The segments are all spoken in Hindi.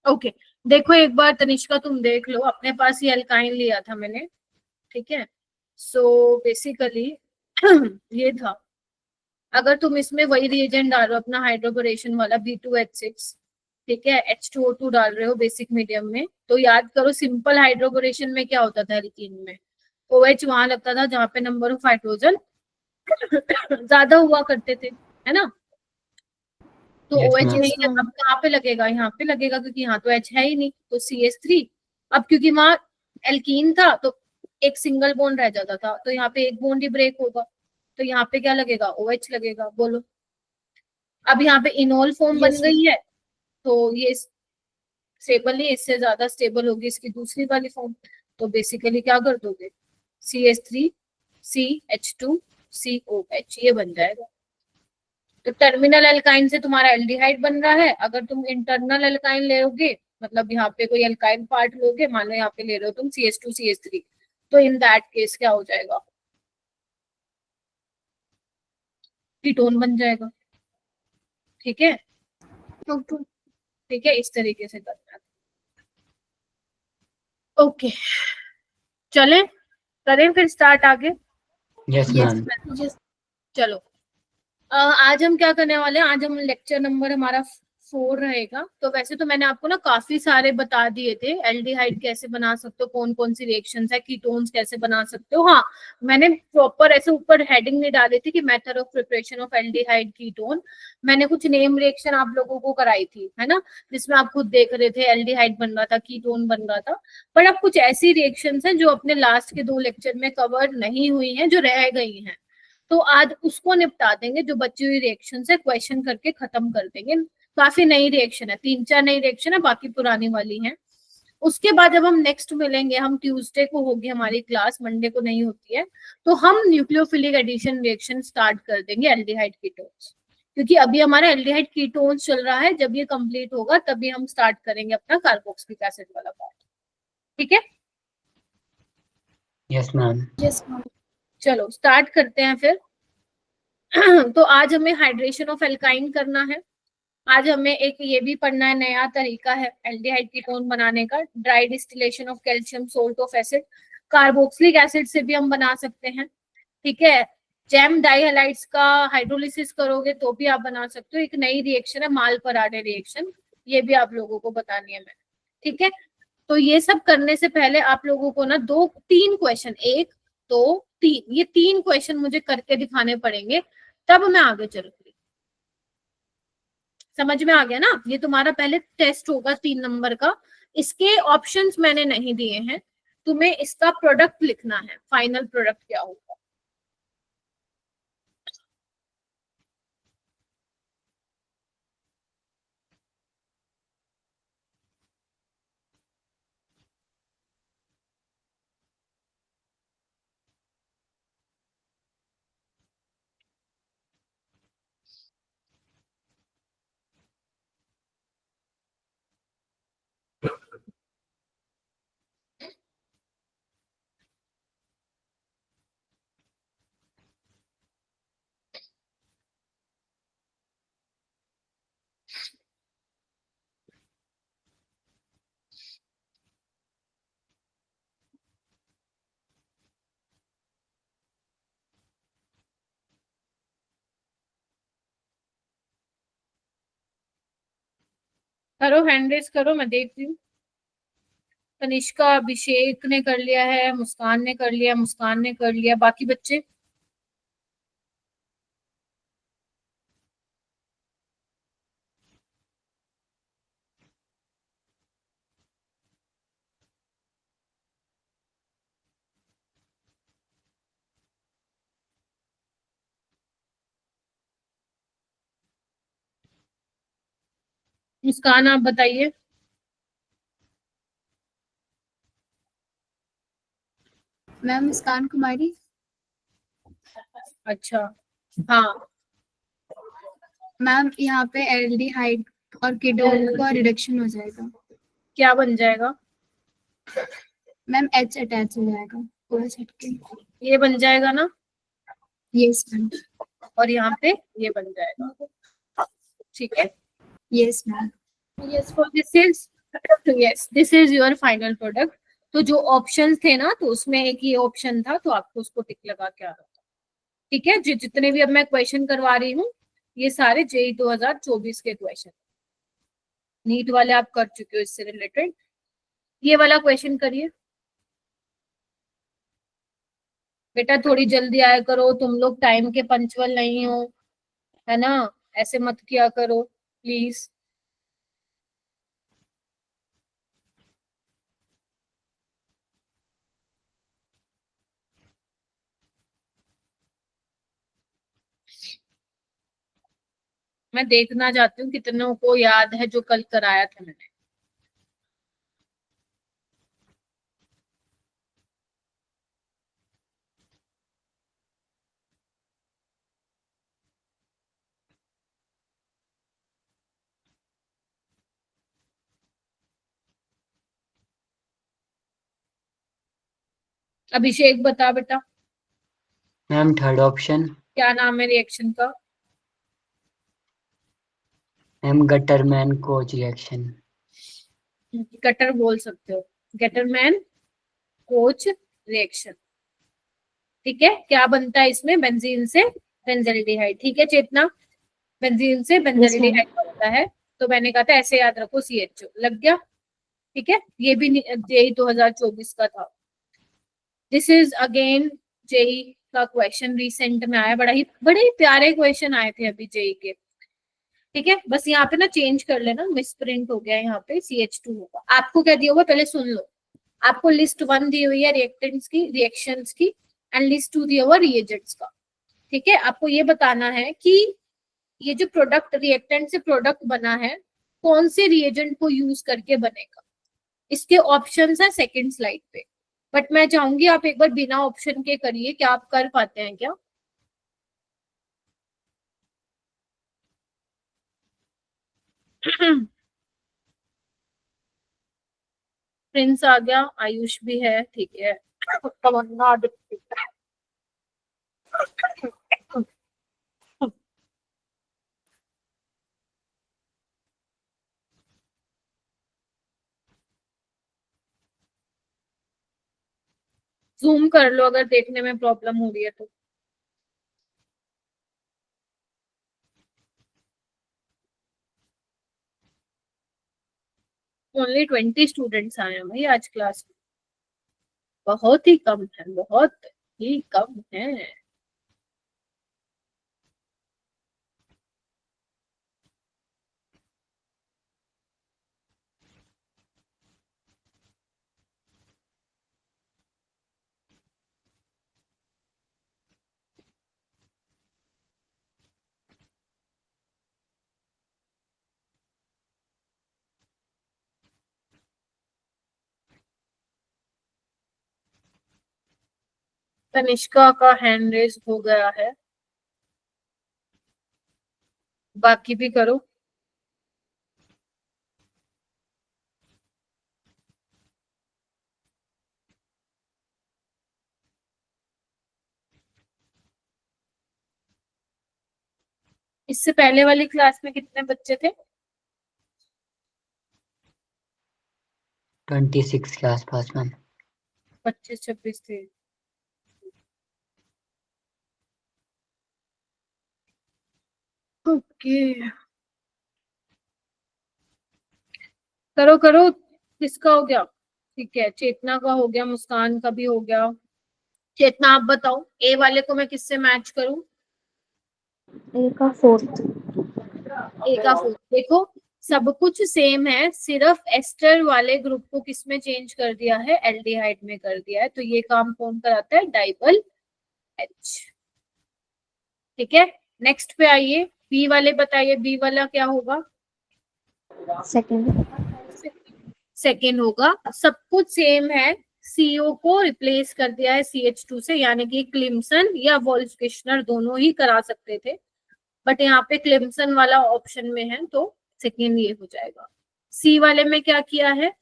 ओके देखो एक बार तनिष्का तुम देख लो, अपने पास ये अल्काइन लिया था मैंने, ठीक है। सो बेसिकली ये था, अगर तुम इसमें वही रिएजेंट डाल रहे हो अपना हाइड्रोबोरेशन वाला B2H6, ठीक है, H2O2 डाल रहे हो बेसिक मीडियम में, तो याद करो सिंपल हाइड्रोबोरेशन में क्या होता था एल्कीन में, OH वहां लगता था जहां पे नंबर ऑफ हाइड्रोजन ज्यादा हुआ करते थे, है ना। तो Yes, OH ma'am. नहीं है, अब कहाँ पे लगेगा, यहाँ पे लगेगा, क्योंकि यहाँ तो H है ही नहीं, तो CH3। अब क्योंकि वहां एल्कीन था तो एक सिंगल बॉन्ड रह जाता था, तो यहाँ पे एक बॉन्ड ही ब्रेक होगा, तो यहाँ पे क्या लगेगा, OH लगेगा, बोलो। अब यहाँ पे इनोल फॉर्म बन गई है, तो ये स्टेबल नहीं, इससे ज्यादा स्टेबल होगी इसकी दूसरी वाली फॉर्म, तो बेसिकली क्या कर दोगे, CH3CH2COH ये बन जाएगा। तो टर्मिनल एल्काइन से तुम्हारा एल्डिहाइड बन रहा है। अगर तुम इंटरनल एल्काइन लोगे, मतलब यहाँ पे कोई एल्काइन पार्ट लोगे, मान लो यहाँ पे ले रहे हो तुम CH2CH3, तो इन दैट केस क्या हो जाएगा, कीटोन बन जाएगा, ठीक है। ठीक है, इस तरीके से करना है। ओके चले, करें फिर स्टार्ट आगे। Yes, ma'am. चलो आज हम क्या करने वाले हैं, आज हम लेक्चर नंबर हमारा 4 रहेगा। तो वैसे तो मैंने आपको ना काफी सारे बता दिए थे, एल्डिहाइड कैसे बना सकते हो, कौन कौन सी रिएक्शंस है, कीटोन्स कैसे बना सकते हो। हाँ मैंने प्रॉपर ऐसे ऊपर हेडिंग नहीं डाली थी कि method of preparation of aldehyde ketone, मैंने कुछ नेम रिएक्शन आप लोगों को कराई थी, है ना, जिसमें आप खुद देख रहे थे एल्डिहाइड बन रहा था, कीटोन बन रहा था। पर अब कुछ ऐसी रिएक्शंस हैं जो अपने लास्ट के 2 लेक्चर में कवर नहीं हुई हैं, जो रह गई हैं, तो आज उसको निपटा देंगे, जो बची हुई रिएक्शन है क्वेश्चन करके खत्म कर देंगे। काफी नई रिएक्शन है, 3-4 नई रिएक्शन है, बाकी पुरानी वाली है। उसके बाद जब हम नेक्स्ट मिलेंगे, हम ट्यूसडे को होगी हमारी क्लास, मंडे को नहीं होती है, तो हम न्यूक्लियोफिलिक एडिशन रिएक्शन स्टार्ट कर देंगे एल्डिहाइड कीटोन्स, क्योंकि अभी हमारा एल्डिहाइड कीटोन्स चल रहा है, जब ये कंप्लीट होगा तभी हम स्टार्ट करेंगे अपना कार्बोक्सिलिक एसिड वाला पार्ट, ठीक है। Yes, ma'am. चलो स्टार्ट करते हैं फिर। तो आज हमें हाइड्रेशन ऑफ एल्काइन करना है। आज हमें एक ये भी पढ़ना है, नया तरीका है एल्डिहाइड कीटोन बनाने का, dry distillation of calcium salt of acid. Carboxylic acid से भी हम बना सकते हैं, ठीक है। जैम डाइहैलाइड्स का हाइड्रोलिसिस करोगे तो भी आप बना सकते हो। एक नई रिएक्शन है माल पराडे रिएक्शन, ये भी आप लोगों को बतानी है मैंने, ठीक है। तो ये सब करने से पहले आप लोगों को ना 2-3 क्वेश्चन, 1-2-3, ये 3 क्वेश्चन मुझे करके दिखाने पड़ेंगे, तब मैं आगे चलूंगी। समझ में आ गया ना, ये तुम्हारा पहले टेस्ट होगा 3 नंबर का। इसके ऑप्शंस मैंने नहीं दिए हैं, तुम्हें इसका प्रोडक्ट लिखना है, फाइनल प्रोडक्ट क्या होगा। करो हैंड रेस करो, मैं देख रही हूँ। तनिष्का, अभिषेक ने कर लिया है, मुस्कान ने कर लिया, मुस्कान ने कर लिया, बाकी बच्चे। मुस्कान आप बताइए। मैम मुस्कान कुमारी। अच्छा हाँ, मैम यहाँ पे एल्डिहाइड और कीटोन का रिडक्शन हो जाएगा। क्या बन जाएगा, मैम H अटैच हो जाएगा, OH हटके। ये बन जाएगा ना, यस मैम। और यहाँ पे ये बन जाएगा, ठीक है। Yes ma'am. yes for this is your final product। तो जो ऑप्शंस थे ना, तो उसमें एक ये ऑप्शन था, तो आपको उसको टिक लगा के आना था, ठीक है। जितने भी अब मैं क्वेश्चन करवा रही हूँ, ये सारे जेई 2024 के क्वेश्चन, नीट वाले आप कर चुके हो इससे रिलेटेड। ये वाला क्वेश्चन करिए बेटा, थोड़ी जल्दी आया करो, तुम लोग टाइम के पंचुअल नहीं हो, है ना, ऐसे मत किया करो प्लीज। मैं देखना चाहती हूँ कितनों को याद है जो कल कराया था मैंने। अभिषेक बता बेटा, मैम थर्ड ऑप्शन। क्या नाम है रिएक्शन का? Ma'am Gattermann coach reaction. Gutter बोल सकते हो, गटरमैन कोच रिएक्शन, ठीक है। क्या बनता है इसमें? बेंजीन से बेंजल्डिहाइड, ठीक है चेतना, बेंजीन से बेंजल्डिहाइड बनता है। तो मैंने कहा था ऐसे याद रखो, CHO लग गया, ठीक है। ये भी जेई 2024 का था। दिस इज अगेन जेई का क्वेश्चन, रिसेंट में आया, बड़े प्यारे क्वेश्चन आए थे अभी जेई के, ठीक है। बस यहाँ पे ना चेंज कर लेना, मिसप्रिंट हो गया, यहाँ पे CH2 होगा। आपको क्या दिया हुआ पहले सुन लो, आपको लिस्ट 1 दी हुई है रिएक्टेंट्स की, रिएक्शंस की, एंड लिस्ट 2 दिया हुआ रिएजेंट्स का, ठीक है। आपको ये बताना है कि ये जो प्रोडक्ट रिएक्टेंट से प्रोडक्ट बना है, कौन से रिएजेंट को यूज करके बनेगा। इसके ऑप्शंस है सेकंड स्लाइड पे, बट मैं चाहूंगी आप एक बार बिना ऑप्शन के करिए। क्या आप कर पाते हैं क्या? प्रिंस आ गया, आयुष भी है, ठीक है। तमन्ना, जूम कर लो अगर देखने में प्रॉब्लम हो रही है तो। ओनली 20 स्टूडेंट्स आए हैं भाई आज क्लास में, बहुत ही कम है, बहुत ही कम है। तनिष्का का हैंड रेज हो गया है, बाकी भी करो। इससे पहले वाली क्लास में कितने बच्चे थे? 26 के आसपास मैम। 25-26 थे। ओके, करो करो। किसका हो गया? ठीक है, चेतना का हो गया, मुस्कान का भी हो गया। चेतना आप बताओ, ए वाले को मैं किससे मैच करूं? ए का फोर्थ। ए का फोर्थ। देखो सब कुछ सेम है, सिर्फ एस्टर वाले ग्रुप को किसमें चेंज कर दिया है? एल्डिहाइड में कर दिया है। तो ये काम कौन कराता है? डाइबल H, ठीक है। नेक्स्ट पे आइए, बी वाले बताइए, बी वाला क्या होगा? सेकंड। सेकेंड होगा। सब कुछ सेम है, CO को रिप्लेस कर दिया है CH2 से, यानी कि क्लिम्सन या वोल्फकिश्नर दोनों ही करा सकते थे, बट यहाँ पे क्लिम्सन वाला ऑप्शन में है, तो सेकेंड ये हो जाएगा। सी वाले में क्या किया है?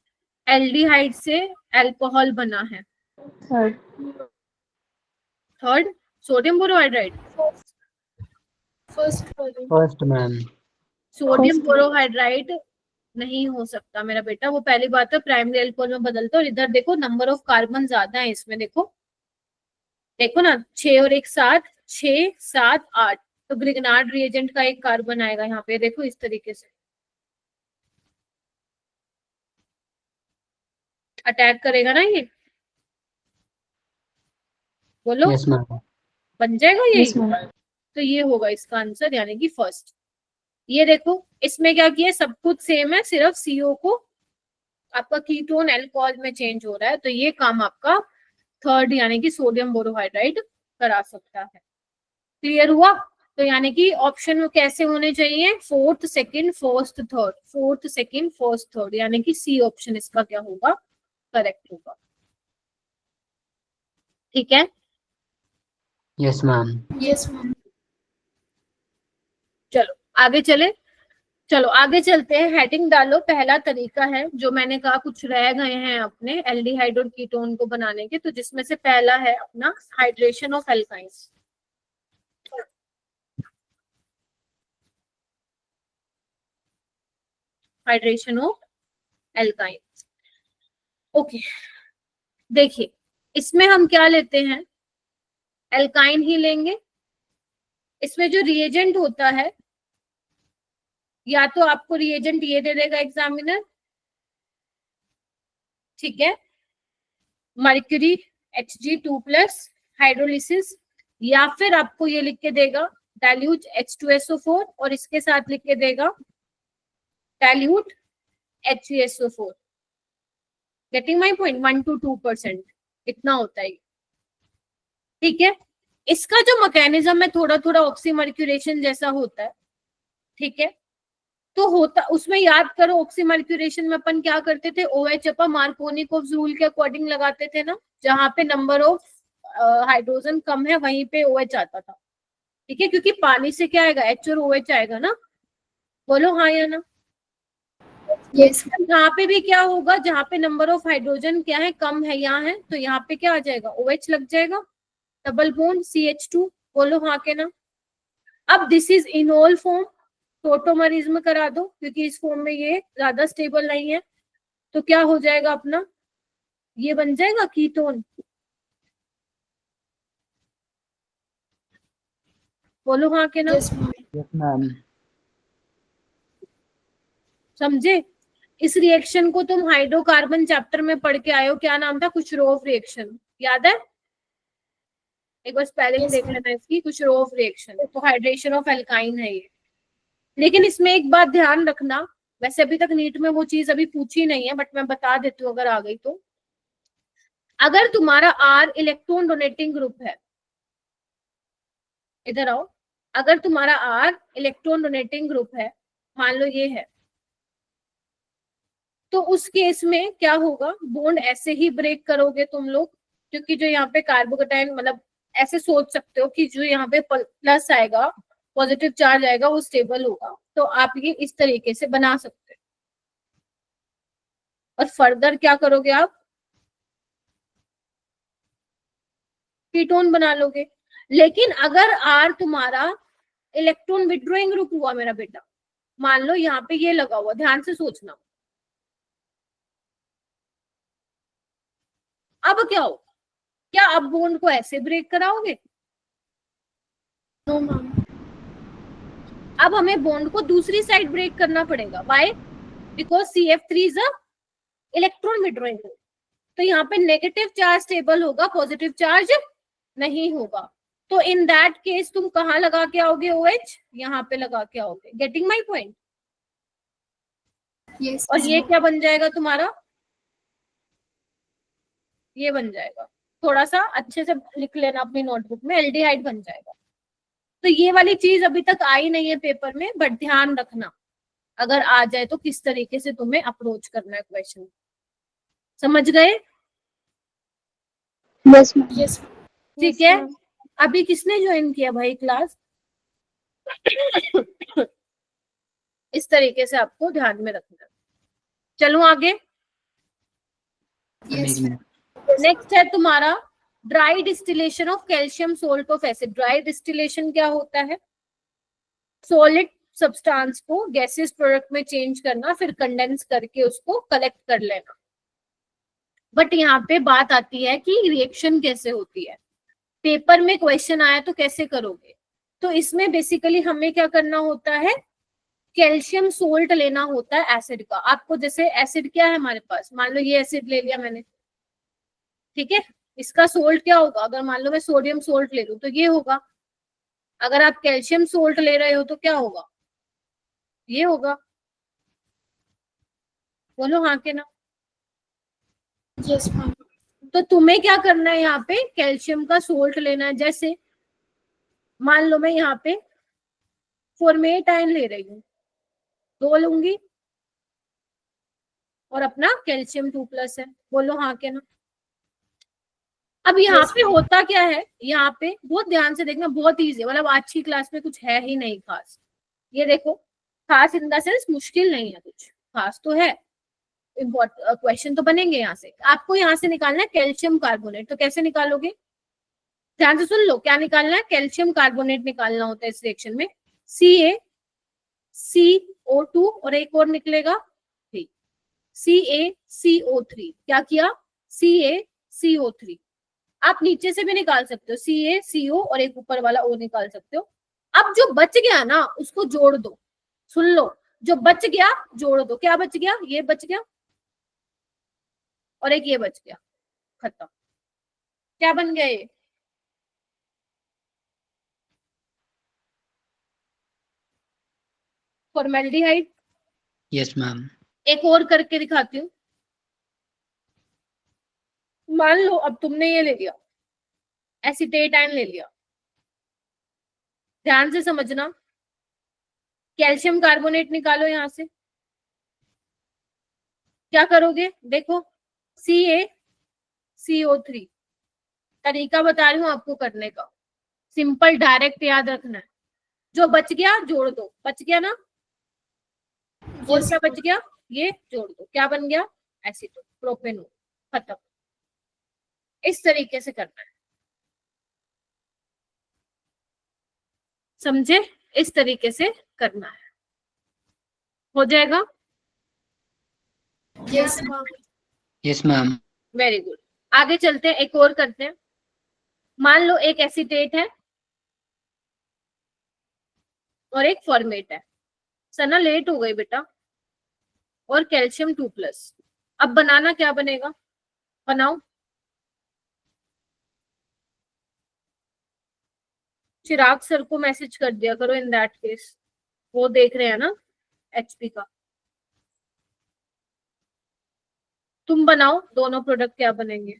एल्डिहाइड से अल्कोहल बना है, third. Third. Sodium borohydride, first ma'am. Sodium borohydride नहीं हो सकता मेरा बेटा। वो पहली बात है प्राइमरी अल्कोहल में बदलता है, और इधर देखो नंबर ऑफ कार्बन ज्यादा है इसमें, देखो देखो ना, 6 और 1 7, 6 7 8, तो ग्रिगनार्ड रिएजेंट का एक कार्बन आएगा यहाँ पे, देखो इस तरीके से अटैक करेगा ना ये, बोलो यस मैम। बन जाएगा यही। Yes, ma'am. तो ये होगा इसका आंसर, यानी कि फर्स्ट। ये देखो इसमें क्या किया, सब कुछ सेम है, सिर्फ CO को आपका कीटोन अल्कोहल में चेंज हो रहा है, तो ये काम आपका थर्ड यानी कि सोडियम बोरोहाइड्राइड करा सकता है। क्लियर हुआ? तो यानी कि ऑप्शन में कैसे होने चाहिए, fourth second first third, fourth second first third, यानी कि सी ऑप्शन इसका क्या होगा, करेक्ट होगा। ठीक है, यस मैम। Yes, ma'am. चलो आगे चले, चलो आगे चलते हैं। हेडिंग डालो, पहला तरीका है जो मैंने कहा कुछ रह गए हैं अपने एल्डिहाइड और कीटोन को बनाने के, तो जिसमें से पहला है अपना hydration of alkynes. Hydration of alkynes, okay. देखिए इसमें हम क्या लेते हैं, एल्काइन ही लेंगे। इसमें जो रिएजेंट होता है, या तो आपको रिएजेंट ये दे देगा एग्जामिनर, ठीक है, मर्क्यूरी Hg2+ हाइड्रोलिसिस, या फिर आपको ये लिख के देगा डाइल्यूट H2SO4 और इसके साथ लिख के देगा dilute HCSO4। Getting my point, 1 to 2% इतना होता है, ठीक है। इसका जो मैकेनिज्म है थोड़ा थोड़ा ऑक्सीमर्क्यूरेशन जैसा होता है, ठीक है। तो होता उसमें याद करो, ऑक्सीमर्क्यूरेशन में अपन क्या करते थे, OH अपन मार्कोनिकोव रूल के अकॉर्डिंग लगाते थे ना, जहां पे नंबर ऑफ हाइड्रोजन कम है वहीं पे OH आता था, ठीक है, क्योंकि पानी से क्या आएगा, H और OH आएगा ना, बोलो हाँ या ना। Yes. यहाँ पे भी क्या होगा, जहाँ पे नंबर ऑफ हाइड्रोजन क्या है, कम है, यहाँ है, तो यहाँ पे क्या आ जाएगा, OH लग जाएगा, डबल बॉन्ड CH2, बोलो हाँ के ना। अब दिस इज इनोल फॉर्म, टोटोमरिज्म में करा दो, क्योंकि इस फॉर्म में ये ज्यादा स्टेबल नहीं है, तो क्या हो जाएगा अपना, ये बन जाएगा कीटोन, बोलो हाँ के ना। Yes, ma'am. Yes ma'am. समझे? इस रिएक्शन को तुम हाइड्रोकार्बन चैप्टर में पढ़ के आए हो, क्या नाम था, कुशरोव रिएक्शन, याद है? एक बार स्पेलिंग देख लेना इसकी, कुशरोव रिएक्शन। तो हाइड्रेशन ऑफ एल्काइन है ये। लेकिन इसमें एक बात ध्यान रखना, वैसे अभी तक नीट में वो चीज अभी पूछी नहीं है, बट मैं बता देती हूँ अगर आ गई तो। अगर तुम्हारा R इलेक्ट्रॉन डोनेटिंग ग्रुप है, इधर आओ, अगर तुम्हारा R इलेक्ट्रॉन डोनेटिंग ग्रुप है, मान लो ये है, तो उस केस में क्या होगा, बॉन्ड ऐसे ही ब्रेक करोगे तुम लोग, क्योंकि जो यहाँ पे कार्बोकेटाइन, मतलब ऐसे सोच सकते हो कि जो यहाँ पे प्लस आएगा, पॉजिटिव चार्ज आएगा, वो स्टेबल होगा, तो आप ये इस तरीके से बना सकते हो। और फर्दर क्या करोगे आप, कीटोन बना लोगे। लेकिन अगर R तुम्हारा इलेक्ट्रॉन विड्रॉइंग ग्रुप हुआ मेरा बेटा, मान लो यहाँ पे ये लगा हुआ, ध्यान से सोचना, अब क्या हो, क्या आप बॉन्ड को ऐसे ब्रेक कराओगे? No, ma'am. अब हमें बॉन्ड को दूसरी साइड ब्रेक करना पड़ेगा, why, because CF3 is a electron withdrawing group, तो यहाँ पे नेगेटिव चार्ज स्टेबल होगा, पॉजिटिव चार्ज नहीं होगा। तो इन दैट केस तुम कहाँ लगा के आओगे, OH यहाँ पे लगा के आओगे। Getting my point? Yes. और ये क्या बन जाएगा तुम्हारा, ये बन जाएगा, थोड़ा सा अच्छे से लिख लेना अपनी नोटबुक में, एल्डिहाइड बन जाएगा। तो ये वाली चीज अभी तक आई नहीं है पेपर में, बट ध्यान रखना अगर आ जाए तो किस तरीके से तुम्हें अप्रोच करना है क्वेश्चन। समझ गए? Yes, ma'am. Yes. ठीक है। अभी किसने ज्वाइन किया भाई क्लास? इस तरीके से आपको ध्यान में रखना। चलो आगे, Yes. मैम। नेक्स्ट है तुम्हारा dry distillation of calcium salt of acid. Dry distillation क्या होता है? सॉलिड सब्सटेंस को गैसेस प्रोडक्ट में चेंज करना, फिर कंडेंस करके उसको कलेक्ट कर लेना। बट यहाँ पे बात आती है कि रिएक्शन कैसे होती है। पेपर में क्वेश्चन आया तो कैसे करोगे? तो इसमें बेसिकली हमें क्या करना होता है, कैल्शियम सोल्ट लेना होता है एसिड का। आपको जैसे एसिड क्या है हमारे पास, मान लो ये एसिड ले लिया मैंने, ठीक है, इसका सोल्ट क्या होगा? अगर मान लो मैं सोडियम सोल्ट ले लूं तो ये होगा। अगर आप कैल्शियम सोल्ट ले रहे हो तो क्या होगा? ये होगा। बोलो हाँ के ना। Yes ma'am. तो तुम्हें क्या करना है, यहाँ पे कैल्शियम का सोल्ट लेना है। जैसे मान लो मैं यहाँ पे फॉर्मेट आयन ले रही हूँ, 2 लूंगी और अपना कैल्शियम 2+ है। बोलो हाँ के ना। अब यहाँ पे होता क्या है, यहाँ पे बहुत ध्यान से देखना, बहुत इजी है, मतलब आज की क्लास में कुछ है ही नहीं खास। ये देखो, खास इन द सेंस मुश्किल नहीं है, कुछ खास तो है। क्वेश्चन तो बनेंगे यहाँ से। आपको यहाँ से निकालना है कैल्शियम कार्बोनेट। तो कैसे निकालोगे? ध्यान से सुन लो, क्या निकालना है? कैल्शियम कार्बोनेट निकालना होता है इस रिएक्शन में। CaCO2 और एक और निकलेगा CaCO3। क्या किया? CaCO3। आप नीचे से भी निकाल सकते हो, CaCO और एक ऊपर वाला O निकाल सकते हो। अब जो बच गया ना उसको जोड़ दो। सुन लो, जो बच गया जोड़ दो। क्या बच गया? ये बच गया और एक ये बच गया, खत्म। क्या बन गया ये? फॉर्मेल्डिहाइड। Yes, ma'am. एक और करके दिखाती हूँ। मान लो अब तुमने ये ले लिया, एसीटेट आयन ले लिया। ध्यान से समझना, कैल्शियम कार्बोनेट निकालो यहां से। क्या करोगे? देखो, CaCO3। तरीका बता रही हूँ आपको करने का, सिंपल डायरेक्ट याद रखना है। जो बच गया जोड़ दो। बच गया ना, और क्या बच गया? ये जोड़ दो। क्या बन गया? Acetone propanol. खत्म। इस तरीके से करना है, समझे? इस तरीके से करना है, हो जाएगा। Yes ma'am. Yes, ma'am. Very good. आगे चलते हैं, एक और करते हैं। मान लो एक एसीटेट है और एक फॉर्मेट है। सना लेट हो गई बेटा। और कैल्शियम 2+। अब बनाना क्या बनेगा? बनाओ। चिराग सर को मैसेज कर दिया करो इन दैट केस, वो देख रहे हैं ना एचपी का। तुम बनाओ दोनों प्रोडक्ट क्या बनेंगे।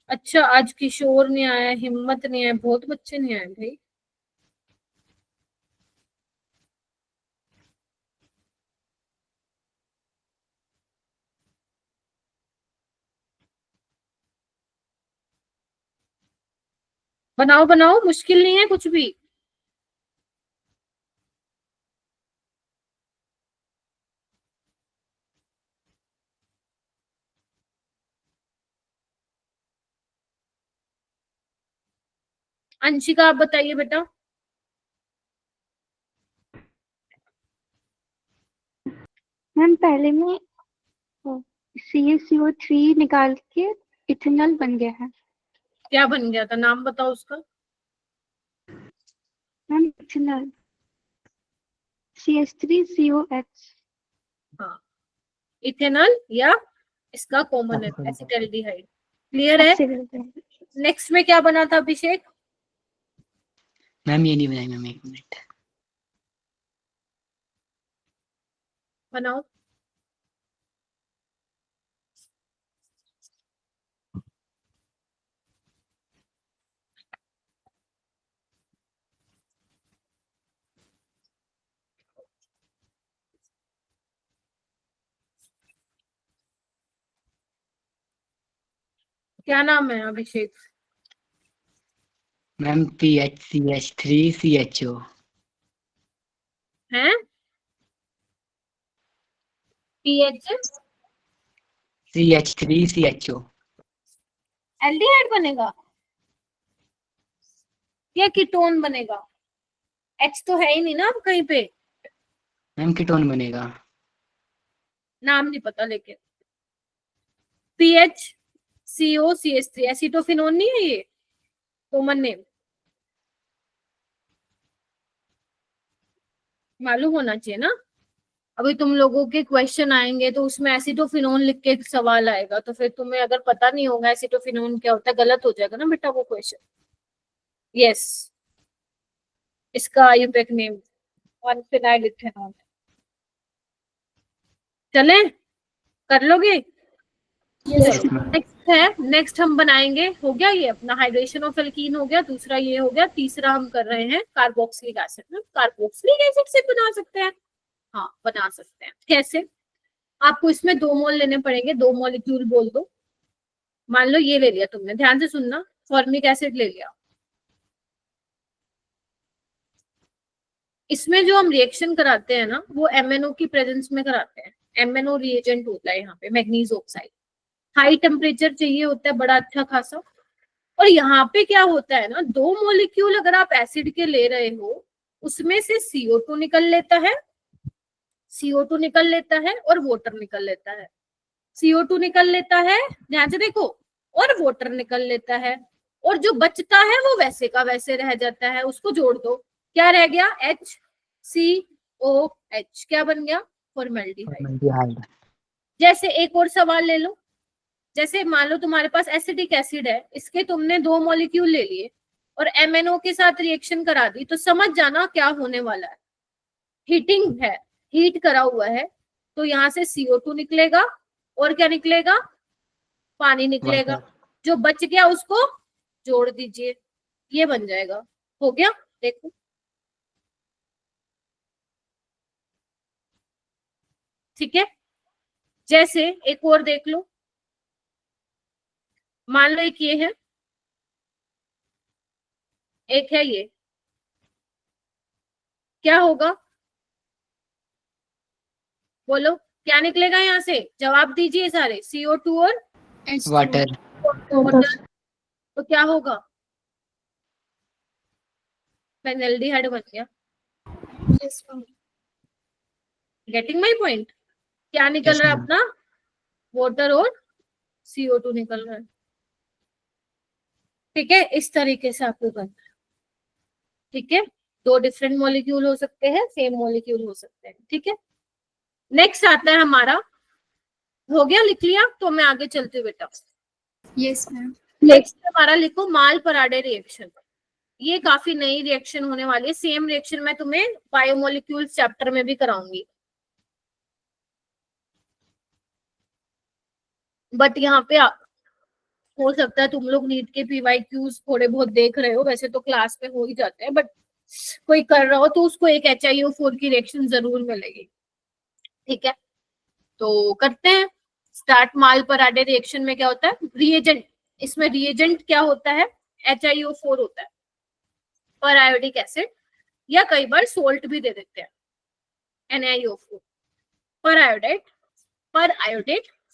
अच्छा, आज किशोर नहीं आया, हिम्मत नहीं आया, बहुत बच्चे नहीं आए भाई। बनाओ बनाओ, मुश्किल नहीं है कुछ भी। अंशिका आप बताइए बेटा। मैम पहले में CaCO3 निकाल के इथेनॉल बन गया है। क्या बन गया था? नाम बताओ उसका। Ma'am ethanol CH3COH। हाँ, इथेनॉल या इसका कॉमन है एसिटाल्डिहाइड। क्लियर है? नेक्स्ट में क्या बना था अभिषेक? मैम ये नहीं बनाई मैम, 1 मिनट। बनाओ। क्या नाम है अभिषेक? Ma'am PHCH3CHO। है पीएच CH3CHO। एल्डिहाइड बनेगा या कीटोन बनेगा? एच तो है ही नहीं ना अब कहीं पे, मैम कीटोन बनेगा। नाम नहीं पता लेकिन। PHCOCH3 एसिटोफिनोन नहीं है ये कॉमन नेम? मालूम होना चाहिए ना। अभी तुम लोगों के क्वेश्चन आएंगे तो उसमें एसिटोफिनोन लिख के एक सवाल आएगा, तो फिर तुम्हें अगर पता नहीं होगा एसिटोफिनोन क्या होता है, गलत हो जाएगा ना बेटा वो क्वेश्चन। यस, इसका आयुर्वेदिक नेम 1-phenyl इथेनॉल। चले, कर लोगे? Yes ma'am. नेक्स्ट है, नेक्स्ट हम बनाएंगे, हो गया ये अपना हाइड्रेशन ऑफ एल्कीन हो गया, दूसरा ये हो गया, तीसरा हम कर रहे हैं कार्बोक्सिलिक एसिड। कार्बोक्सिलिक एसिड से बना सकते हैं, हाँ बना सकते हैं। कैसे? आपको इसमें 2 मोल लेने पड़ेंगे, 2 मॉलिक्यूल बोल दो। मान लो ये ले लिया तुमने, ध्यान से सुनना, फॉर्मिक एसिड ले लिया। इसमें जो हम रिएक्शन कराते हैं ना वो MnO की प्रेजेंस में कराते हैं। MnO रिएजेंट होता है यहाँ पे, मैग्नीज ऑक्साइड। हाई टेम्परेचर चाहिए होता है बड़ा अच्छा खासा। और यहाँ पे क्या होता है ना, 2 मॉलिक्यूल अगर आप एसिड के ले रहे हो उसमें से CO2 निकल लेता है, CO2 निकल लेता है और वाटर निकल लेता है। CO2 निकल लेता है, ध्यान से देखो, और वाटर निकल लेता है, और जो बचता है वो वैसे का वैसे रह जाता है। उसको जोड़ दो, क्या रह गया? HCOH। क्या बन गया? फॉर्मेल्डिहाइड। जैसे एक और सवाल ले लो, जैसे मान लो तुम्हारे पास एसिडिक एसिड है, इसके तुमने 2 मॉलिक्यूल ले लिए और MnO के साथ रिएक्शन करा दी, तो समझ जाना क्या होने वाला है। हीटिंग है, हीट करा हुआ है, तो यहाँ से CO2 निकलेगा और क्या निकलेगा? पानी निकलेगा। जो बच गया उसको जोड़ दीजिए, ये बन जाएगा। हो गया, देखो ठीक है। जैसे एक और देख लो, मान लो एक ये है, एक है ये, क्या होगा बोलो? क्या निकलेगा यहाँ से? जवाब दीजिए सारे। CO2 और वाटर। तो क्या होगा? फेनल्डिहाइड बन गया। Getting my point? क्या निकल रहा है अपना? वाटर और CO2 निकल रहा है। ठीक है, इस तरीके से आपको करना है। ठीक है, 2 डिफरेंट मॉलिक्यूल हो सकते हैं, सेम मॉलिक्यूल हो सकते हैं। ठीक है, नेक्स्ट आता है हमारा, हो गया, लिख लिया? तो मैं आगे चलती हूँ बेटा। Yes ma'am. नेक्स्ट हमारा लिखो माल पराडे रिएक्शन। ये काफी नई रिएक्शन होने वाली है। सेम रिएक्शन मैं तुम्हें बायोमोलिक्यूल्स चैप्टर में भी कराऊंगी, बट यहाँ पे हो सकता है तुम लोग नीट के PYQs थोड़े बहुत देख रहे हो, वैसे तो क्लास में हो ही जाते हैं, बट कोई कर रहा हो तो उसको एक HiO4 की रिएक्शन जरूर मिलेगी। ठीक है, तो करते हैं स्टार्ट। माल पराडे रिएक्शन में क्या होता है? रिएजेंट, इसमें रिएजेंट क्या होता है? HiO4 होता है, पर आयोडिक एसिड, या कई बार सोल्ट भी दे देते हैं, NiO4, पर आयोडेट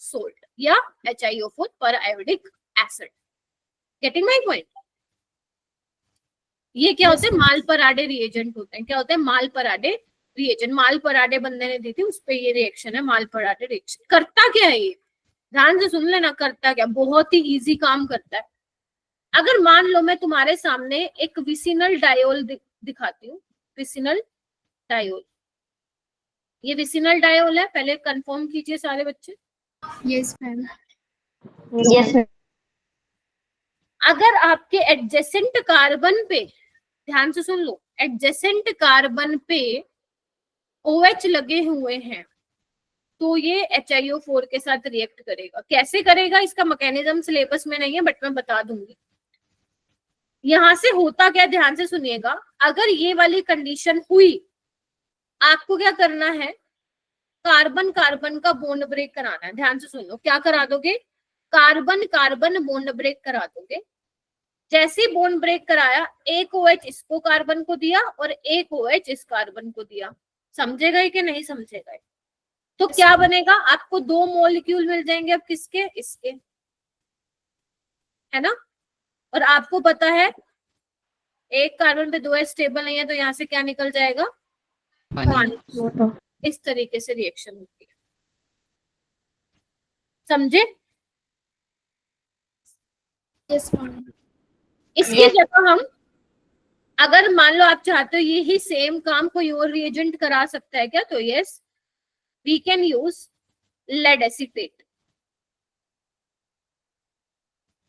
सोल्ट, या HiO4 पर iodic acid. Getting my point? ये क्या होते हैं? माल पराडे रिएजेंट होते हैं। क्या होते हैं? माल पराडे रिएजेंट। माल पराडे बंदे ने दी थी, उस पे ये रिएक्शन है, माल पराडे रिएक्शन। करता क्या है ये? ध्यान से सुन लेना, करता क्या? बहुत ही इजी काम करता है। अगर मान लो मैं तुम्हारे सामने एक विसिनल डायोल दिखाती हूँ, विसिनल डायोल, ये विसिनल डायोल है, पहले कंफर्म कीजिए सारे बच्चे। Yes ma'am. यस अगर आपके एडजेसेंट कार्बन पे, ध्यान से सुन लो, एडजेसेंट कार्बन पे OH लगे हुए हैं, तो ये HiO4 के साथ रिएक्ट करेगा। कैसे करेगा इसका मैकेनिज्म सिलेबस में नहीं है, बट मैं बता दूंगी। यहां से होता क्या, ध्यान से सुनिएगा। अगर ये वाली कंडीशन हुई, आपको क्या करना है? कार्बन कार्बन का बॉन्ड ब्रेक कराना है। ध्यान से सुन लो, क्या करा दोगे? कार्बन कार्बन बॉन्ड ब्रेक करा दोगे। जैसे ही बॉन्ड ब्रेक कराया, एक OH इसको कार्बन को दिया और एक OH इस कार्बन को दिया। समझेगा कि नहीं समझेगा? तो क्या बनेगा, आपको 2 मॉलिक्यूल मिल जाएंगे। अब किसके? इसके, है ना। और आपको पता है एक कार्बन पे 2 H स्टेबल नहीं है, तो यहाँ से क्या निकल जाएगा? पानी। पानी। इस तरीके से रिएक्शन होती है, समझे? Yes ma'am. इसकी जगह हम, अगर मान लो आप चाहते हो यही सेम काम कोई और रिएजेंट करा सकता है क्या, तो yes, we can use lead acetate.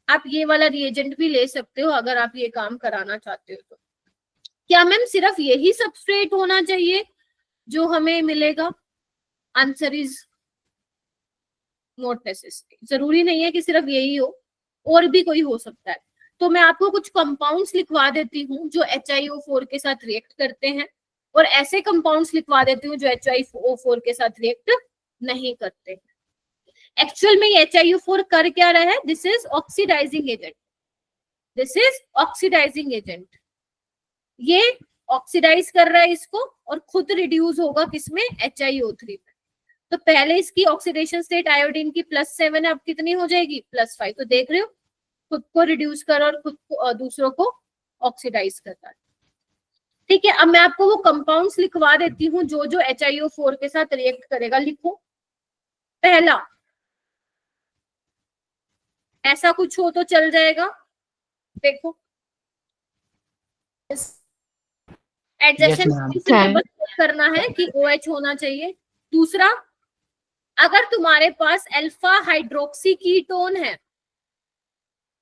आप ये वाला रिएजेंट भी ले सकते हो अगर आप ये काम कराना चाहते हो तो। क्या मैम सिर्फ यही सबस्ट्रेट होना चाहिए जो हमें मिलेगा? Answer is not necessary. जरूरी नहीं है कि सिर्फ यही हो, और भी कोई हो सकता है। तो मैं आपको कुछ कंपाउंड्स लिखवा देती हूँ जो HiO4 के साथ रिएक्ट करते हैं, और ऐसे कंपाउंड्स लिखवा देती हूँ जो HiO4 के साथ रिएक्ट नहीं करते। एक्चुअल में ये HiO4 कर क्या रहा है? This is oxidising agent. This is oxidising agent. ये ऑक्सीडाइज कर रहा है इसको और खुद रिड्यूस होगा किसमें? HiO3 में। तो पहले इसकी ऑक्सीडेशन स्टेट आयोडीन की +7 है, अब कितनी हो जाएगी? +5। तो देख रहे हो, खुद को रिड्यूस कर और खुद को दूसरों को ऑक्सीडाइज करता है। ठीक है, अब मैं आपको वो कंपाउंड्स लिखवा देती हूँ जो जो HiO4 के साथ रिएक्ट करेगा। लिखो, पहला, ऐसा कुछ हो तो चल जाएगा, देखो एडजेसेंट बस करना है कि OH होना चाहिए। दूसरा, अगर तुम्हारे पास अल्फा हाइड्रोक्सी कीटोन है,